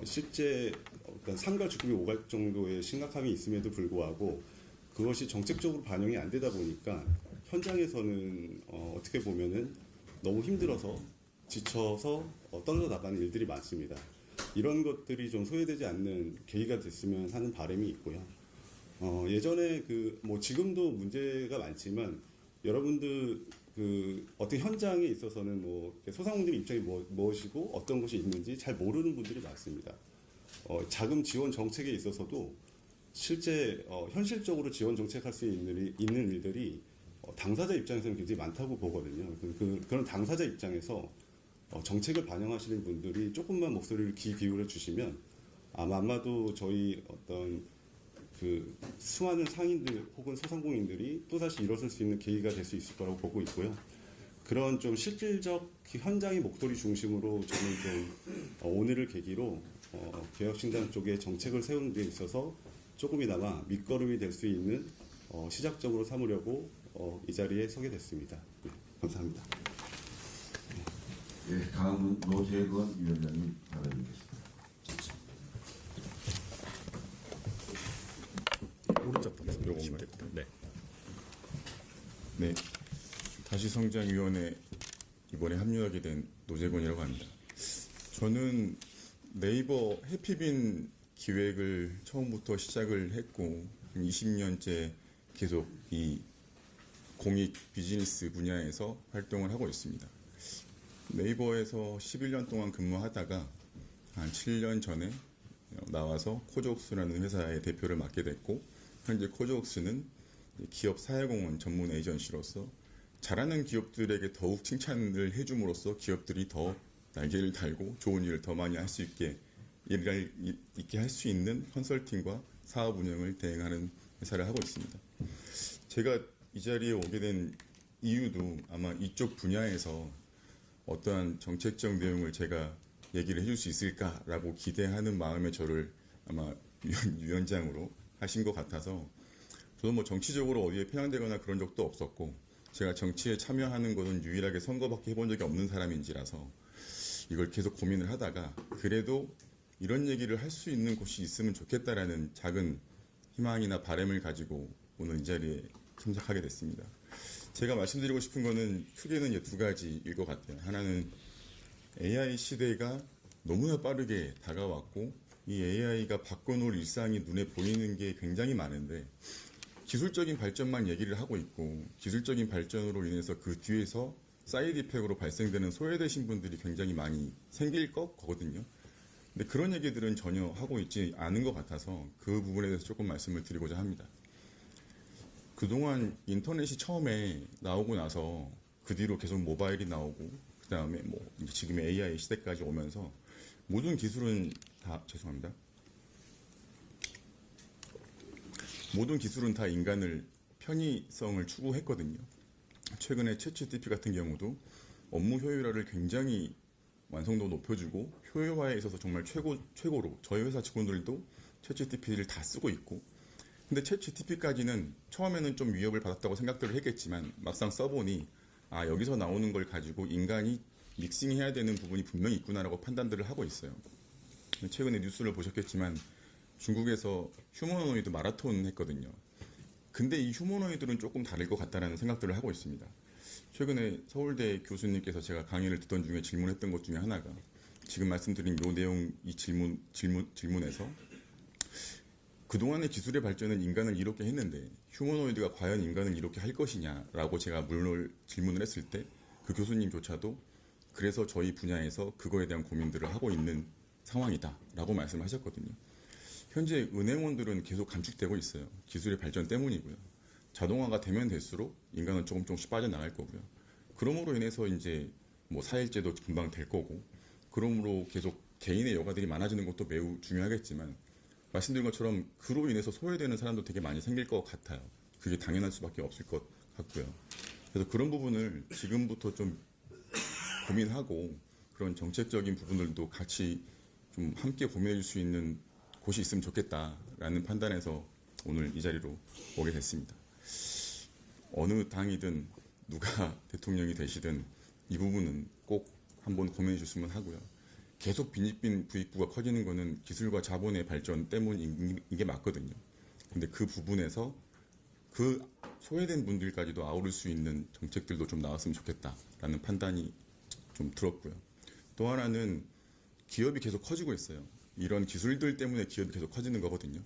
실제 어떤 상가 주급이 오갈 정도의 심각함이 있음에도 불구하고 그것이 정책적으로 반영이 안 되다 보니까 현장에서는 어떻게 보면은 너무 힘들어서 지쳐서 떨어져 나가는 일들이 많습니다. 이런 것들이 좀 소외되지 않는 계기가 됐으면 하는 바람이 있고요. 예전에 지금도 문제가 많지만 여러분들 어떤 현장에 있어서는 뭐 소상공인들의 입장이 무엇이고 어떤 것이 있는지 잘 모르는 분들이 많습니다. 자금 지원 정책에 있어서도 실제 현실적으로 지원 정책할 수 있는 일들이 당사자 입장에서는 굉장히 많다고 보거든요. 그런 당사자 입장에서 정책을 반영하시는 분들이 조금만 목소리를 귀 기울여 주시면 아마도 저희 어떤 그 수많은 상인들 혹은 소상공인들이 또다시 일어설 수 있는 계기가 될 수 있을 거라고 보고 있고요. 그런 좀 실질적 현장의 목소리 중심으로 저는 좀 오늘을 계기로 개혁신당 쪽에 정책을 세우는 데 있어서 조금이나마 밑거름이 될 수 있는 시작적으로 삼으려고 이 자리에 서게 됐습니다. 네, 감사합니다. 예, 다음은 노재건 위원장님 발언이겠습니다. 오른쪽 버튼 요건가요? 네. 네. 다시성장위원회 이번에 합류하게 된 노재건이라고 합니다. 저는 네이버 해피빈 기획을 처음부터 시작을 했고 20년째 계속 이 공익 비즈니스 분야에서 활동을 하고 있습니다. 네이버에서 11년 동안 근무하다가 한 7년 전에 나와서 코즈웍스라는 회사의 대표를 맡게 됐고 현재 코즈웍스는 기업 사회공헌 전문 에이전시로서 잘하는 기업들에게 더욱 칭찬을 해줌으로써 기업들이 더 날개를 달고 좋은 일을 더 많이 할 수 있게 할 수 있는 컨설팅과 사업 운영을 대행하는 회사를 하고 있습니다. 제가 이 자리에 오게 된 이유도 아마 이쪽 분야에서 어떠한 정책적 내용을 제가 얘기를 해줄 수 있을까라고 기대하는 마음에 저를 아마 위원장으로 하신 것 같아서 저도 뭐 정치적으로 어디에 편향되거나 그런 적도 없었고 제가 정치에 참여하는 것은 유일하게 선거밖에 해본 적이 없는 사람인지라서 이걸 계속 고민을 하다가 그래도 이런 얘기를 할 수 있는 곳이 있으면 좋겠다라는 작은 희망이나 바람을 가지고 오늘 이 자리에 참석하게 됐습니다. 제가 말씀드리고 싶은 거는 크게는 두 가지일 것 같아요. 하나는 AI 시대가 너무나 빠르게 다가왔고 이 AI가 바꿔놓을 일상이 눈에 보이는 게 굉장히 많은데 기술적인 발전만 얘기를 하고 있고 기술적인 발전으로 인해서 그 뒤에서 사이드 이펙트로 발생되는 소외되신 분들이 굉장히 많이 생길 거거든요. 근데 그런 얘기들은 전혀 하고 있지 않은 것 같아서 그 부분에 대해서 조금 말씀을 드리고자 합니다. 그동안 인터넷이 처음에 나오고 나서 그 뒤로 계속 모바일이 나오고 그 다음에 뭐 지금의 AI 시대까지 오면서 모든 기술은 다 인간을 편의성을 추구했거든요. 최근에 챗GPT 같은 경우도 업무 효율화를 굉장히 완성도 높여주고 효율화에 있어서 정말 최고로 저희 회사 직원들도 챗GPT를 다 쓰고 있고 근데 챗GPT까지는 처음에는 좀 위협을 받았다고 생각들을 했겠지만 막상 써보니 여기서 나오는 걸 가지고 인간이 믹싱해야 되는 부분이 분명히 있구나라고 판단들을 하고 있어요. 최근에 뉴스를 보셨겠지만 중국에서 휴머노이드 마라톤 했거든요. 근데 이 휴머노이드는 조금 다를 것 같다는 생각들을 하고 있습니다. 최근에 서울대 교수님께서 제가 강의를 듣던 중에 질문했던 것 중에 하나가 지금 말씀드린 요 내용 이 질문에서 그동안의 기술의 발전은 인간을 이렇게 했는데 휴머노이드가 과연 인간을 이렇게 할 것이냐라고 제가 질문을 했을 때 그 교수님조차도 그래서 저희 분야에서 그거에 대한 고민들을 하고 있는 상황이다라고 말씀하셨거든요. 현재 은행원들은 계속 감축되고 있어요. 기술의 발전 때문이고요. 자동화가 되면 될수록 인간은 조금씩 빠져나갈 거고요. 그러므로 인해서 이제 뭐 사일제도 금방 될 거고, 그러므로 계속 개인의 여가들이 많아지는 것도 매우 중요하겠지만, 말씀드린 것처럼 그로 인해서 소외되는 사람도 되게 많이 생길 것 같아요. 그게 당연할 수밖에 없을 것 같고요. 그래서 그런 부분을 지금부터 좀 고민하고 그런 정책적인 부분들도 같이 좀 함께 고민해 줄 수 있는 곳이 있으면 좋겠다라는 판단에서 오늘 이 자리로 오게 됐습니다. 어느 당이든 누가 대통령이 되시든 이 부분은 꼭 한번 고민해 주셨으면 하고요. 계속 빈집빈 부익부가 커지는 거는 기술과 자본의 발전 때문인 게 맞거든요. 근데 그 부분에서 그 소외된 분들까지도 아우를 수 있는 정책들도 좀 나왔으면 좋겠다라는 판단이 좀 들었고요. 또 하나는 기업이 계속 커지고 있어요. 이런 기술들 때문에 기업이 계속 커지는 거거든요.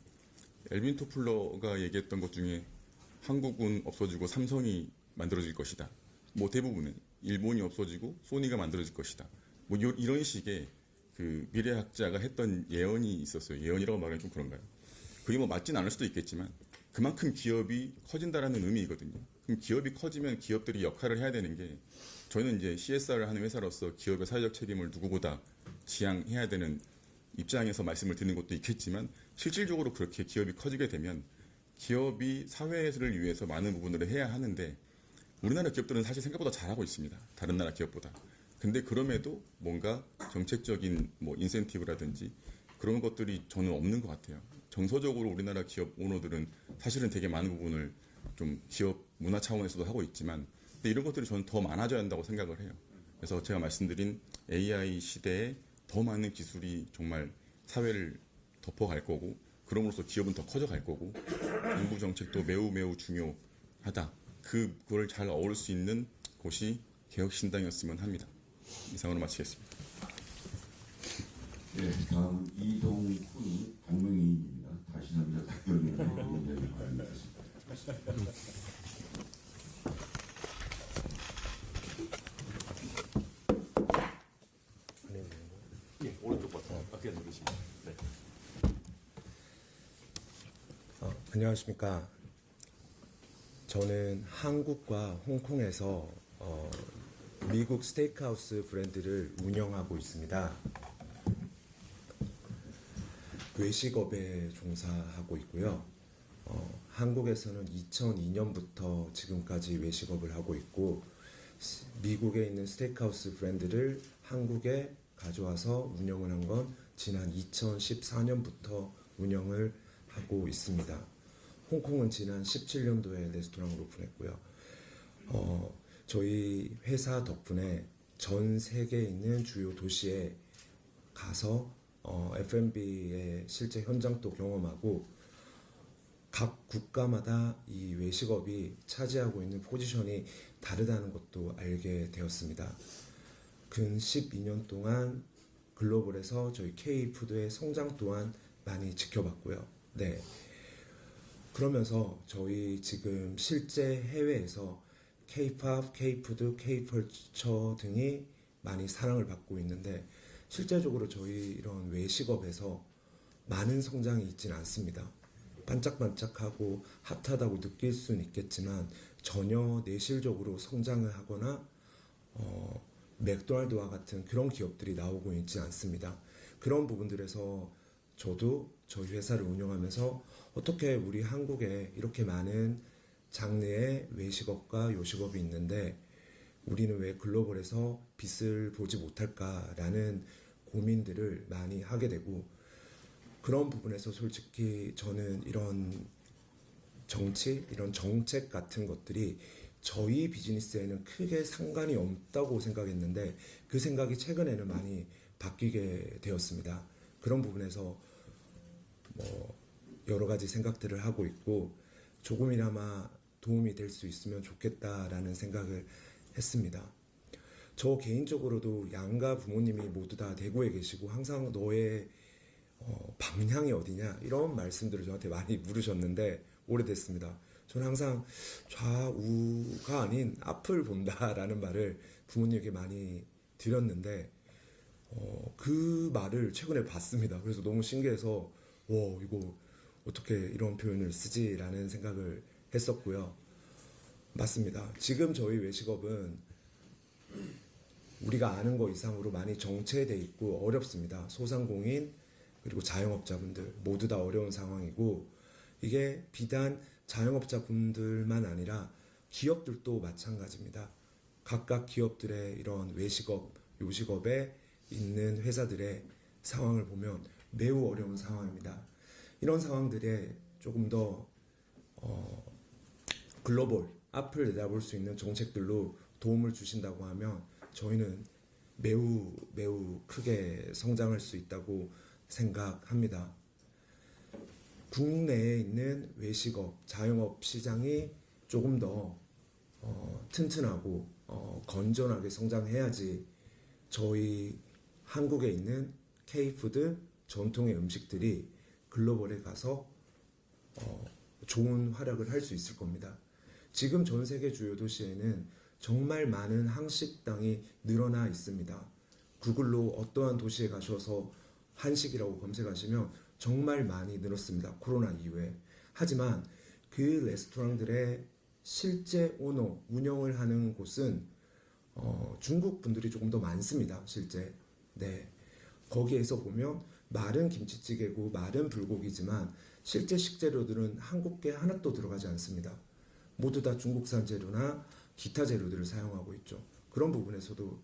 엘빈 토플러가 얘기했던 것 중에 한국은 없어지고 삼성이 만들어질 것이다. 뭐 대부분은 일본이 없어지고 소니가 만들어질 것이다. 뭐 이런 식의 그 미래학자가 했던 예언이 있었어요. 예언이라고 말하면 좀 그런가요? 그게 뭐 맞진 않을 수도 있겠지만 그만큼 기업이 커진다라는 의미이거든요. 그럼 기업이 커지면 기업들이 역할을 해야 되는 게 저는 이제 CSR을 하는 회사로서 기업의 사회적 책임을 누구보다 지향해야 되는 입장에서 말씀을 드리는 것도 있겠지만 실질적으로 그렇게 기업이 커지게 되면 기업이 사회를 위해서 많은 부분들을 해야 하는데 우리나라 기업들은 사실 생각보다 잘하고 있습니다. 다른 나라 기업보다. 근데 그럼에도 뭔가 정책적인 뭐 인센티브라든지 그런 것들이 저는 없는 것 같아요. 정서적으로 우리나라 기업 오너들은 사실은 되게 많은 부분을 좀 기업 문화 차원에서도 하고 있지만 근데 이런 것들이 저는 더 많아져야 한다고 생각을 해요. 그래서 제가 말씀드린 AI 시대에 더 많은 기술이 정말 사회를 덮어갈 거고 그럼으로써 기업은 더 커져갈 거고 정부 정책도 매우 매우 중요하다. 그걸 잘 어울 수 있는 곳이 개혁신당이었으면 합니다. 이상으로 마치겠습니다. 네, 다음 이동훈 동명이인입니다. 다시 남자 특별위원회 위원장님 발언하겠습니다. 예, 오른쪽 버튼 밖에 누르시면. 네. 안녕하십니까. 저는 한국과 홍콩에서 미국 스테이크하우스 브랜드를 운영하고 있습니다. 외식업에 종사하고 있고요. 한국에서는 2002년부터 지금까지 외식업을 하고 있고 미국에 있는 스테이크하우스 브랜드를 한국에 가져와서 운영을 한 건 지난 2014년부터 운영을 하고 있습니다. 홍콩은 지난 17년도에 레스토랑을 오픈했고요. 저희 회사 덕분에 전 세계에 있는 주요 도시에 가서 F&B의 실제 현장도 경험하고 각 국가마다 이 외식업이 차지하고 있는 포지션이 다르다는 것도 알게 되었습니다. 근 12년 동안 글로벌에서 저희 K푸드의 성장 또한 많이 지켜봤고요. 네. 그러면서 저희 지금 실제 해외에서 K-팝, K-푸드, K-컬처 등이 많이 사랑을 받고 있는데 실제적으로 저희 이런 외식업에서 많은 성장이 있지는 않습니다. 반짝반짝하고 핫하다고 느낄 수는 있겠지만 전혀 내실적으로 성장을 하거나 맥도날드와 같은 그런 기업들이 나오고 있지 않습니다. 그런 부분들에서 저도 저희 회사를 운영하면서 어떻게 우리 한국에 이렇게 많은 장르의 외식업과 요식업이 있는데 우리는 왜 글로벌에서 빛을 보지 못할까라는 고민들을 많이 하게 되고 그런 부분에서 솔직히 저는 이런 정치, 이런 정책 같은 것들이 저희 비즈니스에는 크게 상관이 없다고 생각했는데 그 생각이 최근에는 많이 바뀌게 되었습니다. 그런 부분에서 여러 가지 생각들을 하고 있고 조금이나마 도움이 될 수 있으면 좋겠다라는 생각을 했습니다. 저 개인적으로도 양가 부모님이 모두 다 대구에 계시고 항상 너의 방향이 어디냐 이런 말씀들을 저한테 많이 물으셨는데 오래됐습니다. 저는 항상 좌우가 아닌 앞을 본다라는 말을 부모님에게 많이 드렸는데 그 말을 최근에 봤습니다. 그래서 너무 신기해서 이거 어떻게 이런 표현을 쓰지라는 생각을 했었고요. 맞습니다. 지금 저희 외식업은 우리가 아는 것 이상으로 많이 정체돼 있고 어렵습니다. 소상공인 그리고 자영업자분들 모두 다 어려운 상황이고 이게 비단 자영업자분들만 아니라 기업들도 마찬가지입니다. 각각 기업들의 이런 외식업, 요식업에 있는 회사들의 상황을 보면 매우 어려운 상황입니다. 이런 상황들에 조금 더 글로벌, 앞을 내다볼 수 있는 정책들로 도움을 주신다고 하면 저희는 매우 크게 성장할 수 있다고 생각합니다. 국내에 있는 외식업, 자영업 시장이 조금 더 튼튼하고 건전하게 성장해야지 저희 한국에 있는 K푸드 전통의 음식들이 글로벌에 가서 좋은 활약을 할 수 있을 겁니다. 지금 전 세계 주요 도시에는 정말 많은 한식당이 늘어나 있습니다. 구글로 어떠한 도시에 가셔서 한식이라고 검색하시면 정말 많이 늘었습니다. 코로나 이후에. 하지만 그 레스토랑들의 실제 오너, 운영을 하는 곳은 중국 분들이 조금 더 많습니다. 실제. 네. 거기에서 보면 마른 김치찌개고 마른 불고기지만 실제 식재료들은 한국계 하나도 들어가지 않습니다. 모두 다 중국산 재료나 기타 재료들을 사용하고 있죠. 그런 부분에서도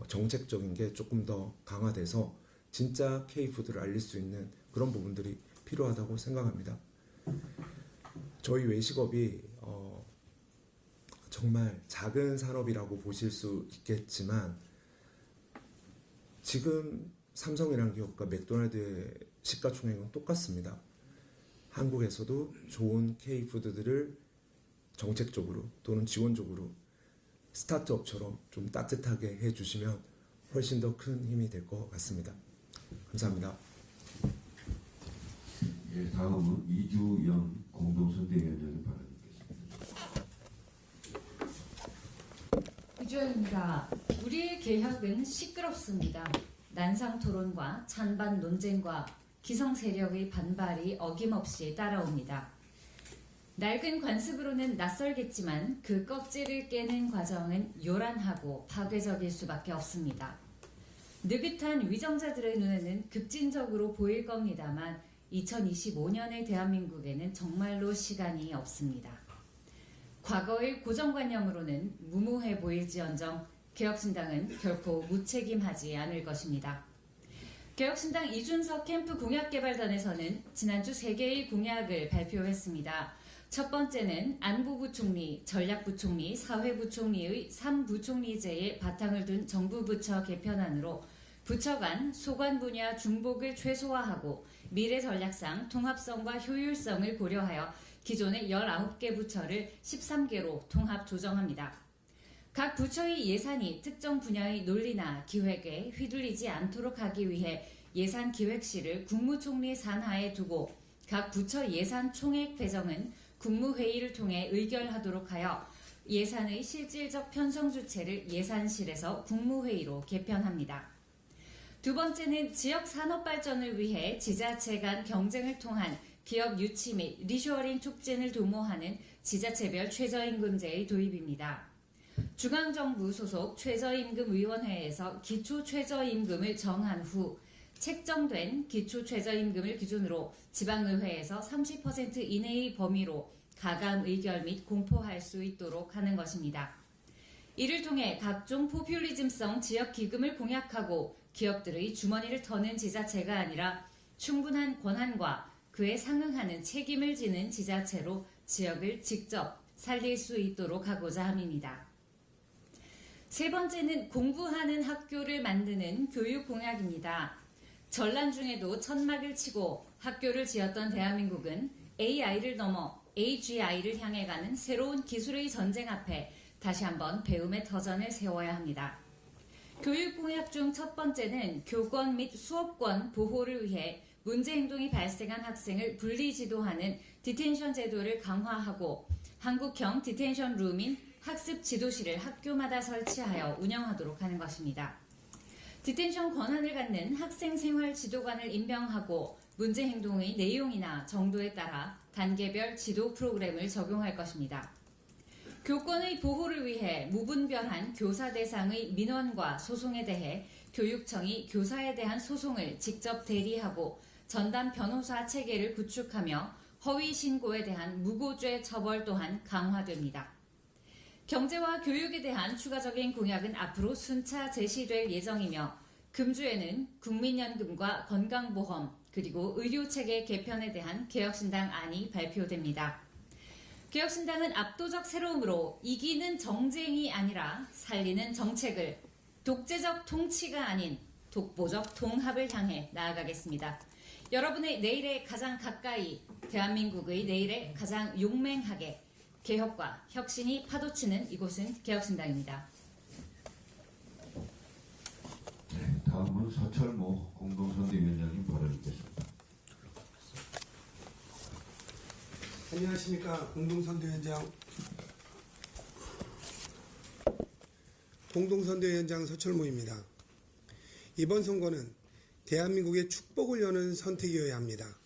정책적인 게 조금 더 강화돼서 진짜 K푸드를 알릴 수 있는 그런 부분들이 필요하다고 생각합니다. 저희 외식업이 정말 작은 산업이라고 보실 수 있겠지만 지금 삼성이라는 기업과 맥도날드의 시가총액은 똑같습니다. 한국에서도 좋은 K푸드들을 정책적으로 또는 지원적으로 스타트업처럼 좀 따뜻하게 해주시면 훨씬 더 큰 힘이 될 것 같습니다. 감사합니다. 예, 다음은 이주영 공동선대위원장님 발언드리겠습니다. 이주영입니다. 우리의 개혁은 시끄럽습니다. 난상 토론과 찬반 논쟁과 기성 세력의 반발이 어김없이 따라옵니다. 낡은 관습으로는 낯설겠지만 그 껍질을 깨는 과정은 요란하고 파괴적일 수밖에 없습니다. 느긋한 위정자들의 눈에는 급진적으로 보일 겁니다만 2025년의 대한민국에는 정말로 시간이 없습니다. 과거의 고정관념으로는 무모해 보일지언정 개혁신당은 결코 무책임하지 않을 것입니다. 개혁신당 이준석 캠프 공약개발단에서는 지난주 3개의 공약을 발표했습니다. 첫 번째는 안보부총리, 전략부총리, 사회부총리의 3부총리제에 바탕을 둔 정부 부처 개편안으로 부처 간 소관 분야 중복을 최소화하고 미래 전략상 통합성과 효율성을 고려하여 기존의 19개 부처를 13개로 통합 조정합니다. 각 부처의 예산이 특정 분야의 논리나 기획에 휘둘리지 않도록 하기 위해 예산기획실을 국무총리 산하에 두고 각 부처 예산 총액 배정은 국무회의를 통해 의결하도록 하여 예산의 실질적 편성 주체를 예산실에서 국무회의로 개편합니다. 두 번째는 지역 산업 발전을 위해 지자체 간 경쟁을 통한 기업 유치 및 리쇼어링 촉진을 도모하는 지자체별 최저임금제의 도입입니다. 중앙정부 소속 최저임금위원회에서 기초최저임금을 정한 후 책정된 기초최저임금을 기준으로 지방의회에서 30% 이내의 범위로 가감 의결 및 공포할 수 있도록 하는 것입니다. 이를 통해 각종 포퓰리즘성 지역기금을 공약하고 기업들의 주머니를 터는 지자체가 아니라 충분한 권한과 그에 상응하는 책임을 지는 지자체로 지역을 직접 살릴 수 있도록 하고자 함입니다. 세 번째는 공부하는 학교를 만드는 교육 공약입니다. 전란 중에도 천막을 치고 학교를 지었던 대한민국은 AI를 넘어 AGI를 향해 가는 새로운 기술의 전쟁 앞에 다시 한번 배움의 터전을 세워야 합니다. 교육 공약 중 첫 번째는 교권 및 수업권 보호를 위해 문제 행동이 발생한 학생을 분리 지도하는 디텐션 제도를 강화하고 한국형 디텐션 룸인 학습 지도실을 학교마다 설치하여 운영하도록 하는 것입니다. 디텐션 권한을 갖는 학생 생활 지도관을 임명하고 문제 행동의 내용이나 정도에 따라 단계별 지도 프로그램을 적용할 것입니다. 교권의 보호를 위해 무분별한 교사 대상의 민원과 소송에 대해 교육청이 교사에 대한 소송을 직접 대리하고 전담 변호사 체계를 구축하며 허위 신고에 대한 무고죄 처벌 또한 강화됩니다. 경제와 교육에 대한 추가적인 공약은 앞으로 순차 제시될 예정이며 금주에는 국민연금과 건강보험 그리고 의료체계 개편에 대한 개혁신당 안이 발표됩니다. 개혁신당은 압도적 새로움으로 이기는 정쟁이 아니라 살리는 정책을 독재적 통치가 아닌 독보적 통합을 향해 나아가겠습니다. 여러분의 내일에 가장 가까이 대한민국의 내일에 가장 용맹하게 개혁과 혁신이 파도치는 이곳은 개혁신당입니다. 네, 다음은 서철모 공동선대위원장님 발언드리겠습니다. 안녕하십니까. 공동선대위원장 공동선대위원장 서철모입니다. 이번 선거는 대한민국의 축복을 여는 선택이어야 합니다.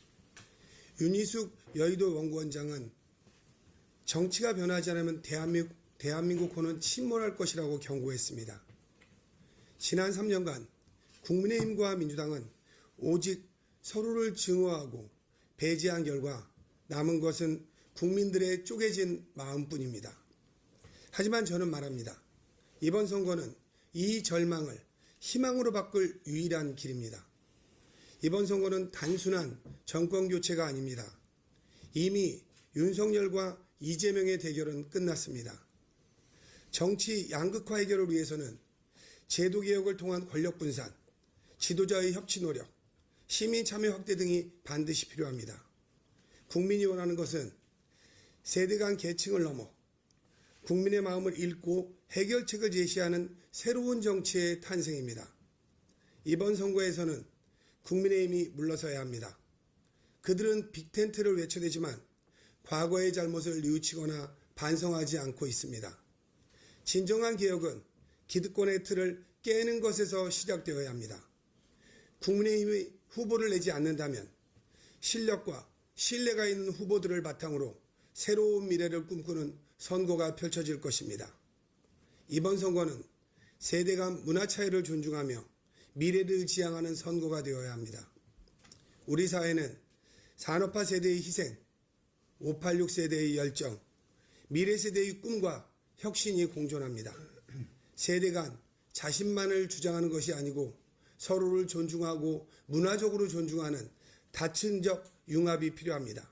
윤희숙 여의도 원구원장은 정치가 변하지 않으면 대한민국호는 침몰할 것이라고 경고했습니다. 지난 3년간 국민의힘과 민주당은 오직 서로를 증오하고 배제한 결과 남은 것은 국민들의 쪼개진 마음뿐입니다. 하지만 저는 말합니다. 이번 선거는 이 절망을 희망으로 바꿀 유일한 길입니다. 이번 선거는 단순한 정권 교체가 아닙니다. 이미 윤석열과 이재명의 대결은 끝났습니다. 정치 양극화 해결을 위해서는 제도 개혁을 통한 권력 분산, 지도자의 협치 노력, 시민 참여 확대 등이 반드시 필요합니다. 국민이 원하는 것은 세대 간 계층을 넘어 국민의 마음을 읽고 해결책을 제시하는 새로운 정치의 탄생입니다. 이번 선거에서는 국민의힘이 물러서야 합니다. 그들은 빅텐트를 외쳐대지만 과거의 잘못을 뉘우치거나 반성하지 않고 있습니다. 진정한 개혁은 기득권의 틀을 깨는 것에서 시작되어야 합니다. 국민의힘이 후보를 내지 않는다면 실력과 신뢰가 있는 후보들을 바탕으로 새로운 미래를 꿈꾸는 선거가 펼쳐질 것입니다. 이번 선거는 세대 간 문화 차이를 존중하며 미래를 지향하는 선거가 되어야 합니다. 우리 사회는 산업화 세대의 희생, 586 세대의 열정, 미래 세대의 꿈과 혁신이 공존합니다. 세대 간 자신만을 주장하는 것이 아니고 서로를 존중하고 문화적으로 존중하는 다층적 융합이 필요합니다.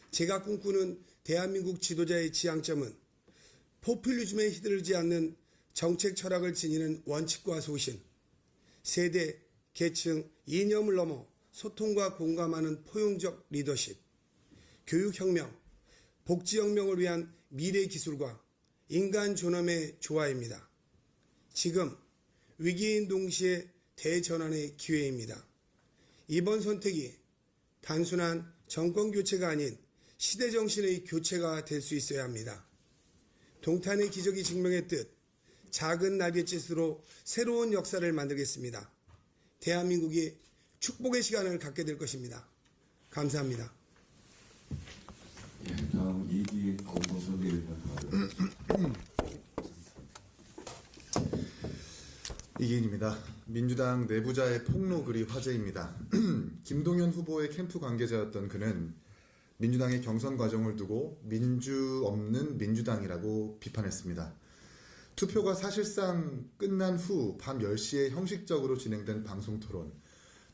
제가 꿈꾸는 대한민국 지도자의 지향점은 포퓰리즘에 휘둘리지 않는 정책 철학을 지니는 원칙과 소신, 세대, 계층, 이념을 넘어 소통과 공감하는 포용적 리더십, 교육혁명, 복지혁명을 위한 미래기술과 인간 존엄의 조화입니다. 지금 위기인 동시에 대전환의 기회입니다. 이번 선택이 단순한 정권교체가 아닌 시대정신의 교체가 될 수 있어야 합니다. 동탄의 기적이 증명했듯 작은 날갯짓으로 새로운 역사를 만들겠습니다. 대한민국이 축복의 시간을 갖게 될 것입니다. 감사합니다. 다음 이기 공동선대위원장 이기인입니다. 민주당 내부자의 폭로글이 화제입니다. 김동연 후보의 캠프 관계자였던 그는 민주당의 경선 과정을 두고 민주 없는 민주당이라고 비판했습니다. 투표가 사실상 끝난 후 밤 10시에 형식적으로 진행된 방송 토론,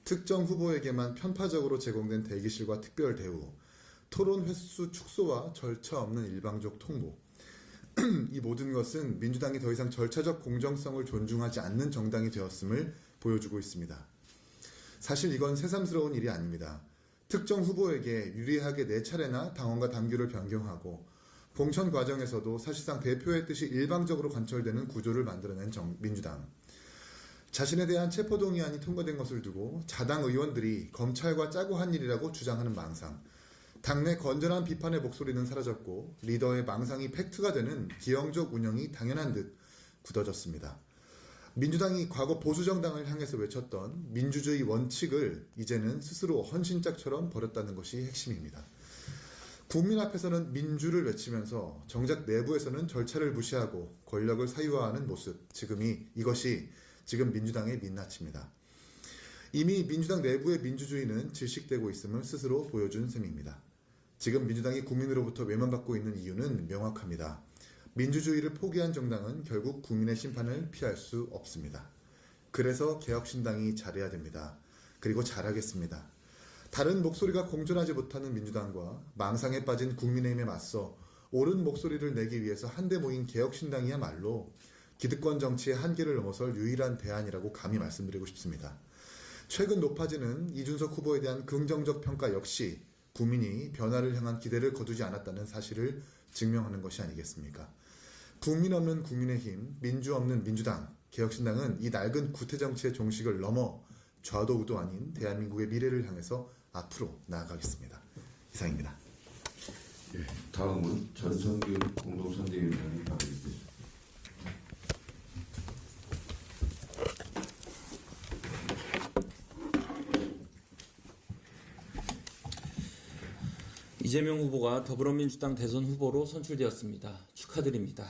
특정 후보에게만 편파적으로 제공된 대기실과 특별 대우, 토론 횟수 축소와 절차 없는 일방적 통보, 이 모든 것은 민주당이 더 이상 절차적 공정성을 존중하지 않는 정당이 되었음을 보여주고 있습니다. 사실 이건 새삼스러운 일이 아닙니다. 특정 후보에게 유리하게 4차례나 당원과 당규를 변경하고 공천 과정에서도 사실상 대표의 뜻이 일방적으로 관철되는 구조를 만들어낸 민주당. 자신에 대한 체포동의안이 통과된 것을 두고 자당 의원들이 검찰과 짜고 한 일이라고 주장하는 망상, 당내 건전한 비판의 목소리는 사라졌고 리더의 망상이 팩트가 되는 기형적 운영이 당연한 듯 굳어졌습니다. 민주당이 과거 보수정당을 향해서 외쳤던 민주주의 원칙을 이제는 스스로 헌신짝처럼 버렸다는 것이 핵심입니다. 국민 앞에서는 민주를 외치면서 정작 내부에서는 절차를 무시하고 권력을 사유화하는 모습, 이것이 지금 민주당의 민낯입니다. 이미 민주당 내부의 민주주의는 질식되고 있음을 스스로 보여준 셈입니다. 지금 민주당이 국민으로부터 외면받고 있는 이유는 명확합니다. 민주주의를 포기한 정당은 결국 국민의 심판을 피할 수 없습니다. 그래서 개혁신당이 잘해야 됩니다. 그리고 잘하겠습니다. 다른 목소리가 공존하지 못하는 민주당과 망상에 빠진 국민의힘에 맞서 옳은 목소리를 내기 위해서 한데 모인 개혁신당이야말로 기득권 정치의 한계를 넘어설 유일한 대안이라고 감히 말씀드리고 싶습니다. 최근 높아지는 이준석 후보에 대한 긍정적 평가 역시 국민이 변화를 향한 기대를 거두지 않았다는 사실을 증명하는 것이 아니겠습니까? 국민 없는 국민의힘, 민주 없는 민주당, 개혁신당은 이 낡은 구태정치의 종식을 넘어 좌도 우도 아닌 대한민국의 미래를 향해서 앞으로 나아가겠습니다. 이상입니다. 다음은 전성길 공동선대위원장이 발언해 주십니다. 이재명 후보가 더불어민주당 대선 후보로 선출되었습니다. 축하드립니다.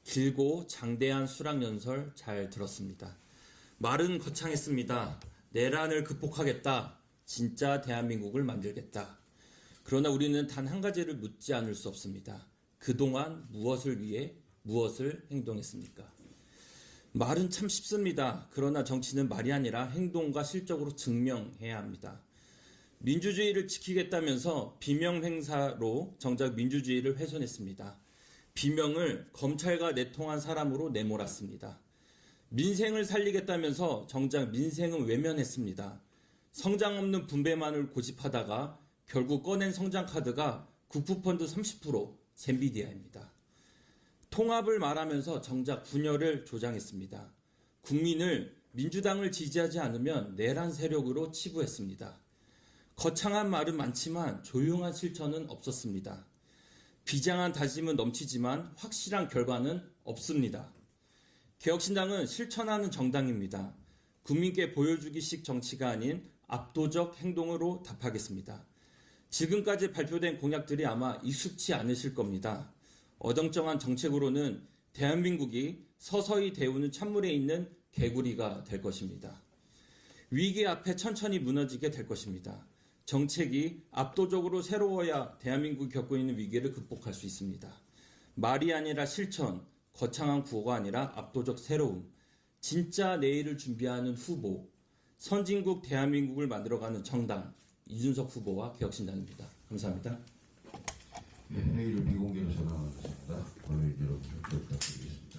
길고 장대한 수락연설 잘 들었습니다. 말은 거창했습니다. 내란을 극복하겠다. 진짜 대한민국을 만들겠다. 그러나 우리는 단 한 가지를 묻지 않을 수 없습니다. 그동안 무엇을 위해 무엇을 행동했습니까? 말은 참 쉽습니다. 그러나 정치는 말이 아니라 행동과 실적으로 증명해야 합니다. 민주주의를 지키겠다면서 비명 행사로 정작 민주주의를 훼손했습니다. 비명을 검찰과 내통한 사람으로 내몰았습니다. 민생을 살리겠다면서 정작 민생은 외면했습니다. 성장 없는 분배만을 고집하다가 결국 꺼낸 성장카드가 국부펀드 30%, 젠비디아입니다. 통합을 말하면서 정작 분열을 조장했습니다. 국민을 민주당을 지지하지 않으면 내란 세력으로 치부했습니다. 거창한 말은 많지만 조용한 실천은 없었습니다. 비장한 다짐은 넘치지만 확실한 결과는 없습니다. 개혁신당은 실천하는 정당입니다. 국민께 보여주기식 정치가 아닌 압도적 행동으로 답하겠습니다. 지금까지 발표된 공약들이 아마 익숙치 않으실 겁니다. 어정쩡한 정책으로는 대한민국이 서서히 데우는 찬물에 있는 개구리가 될 것입니다. 위기 앞에 천천히 무너지게 될 것입니다. 정책이 압도적으로 새로워야 대한민국이 겪고 있는 위기를 극복할 수 있습니다. 말이 아니라 실천, 거창한 구호가 아니라 압도적 새로움, 진짜 내일을 준비하는 후보, 선진국 대한민국을 만들어가는 정당, 이준석 후보와 개혁신당입니다. 감사합니다. 네, 회의를 비공개로 전환하겠습니다. 오늘 여러분 부탁드리겠습니다.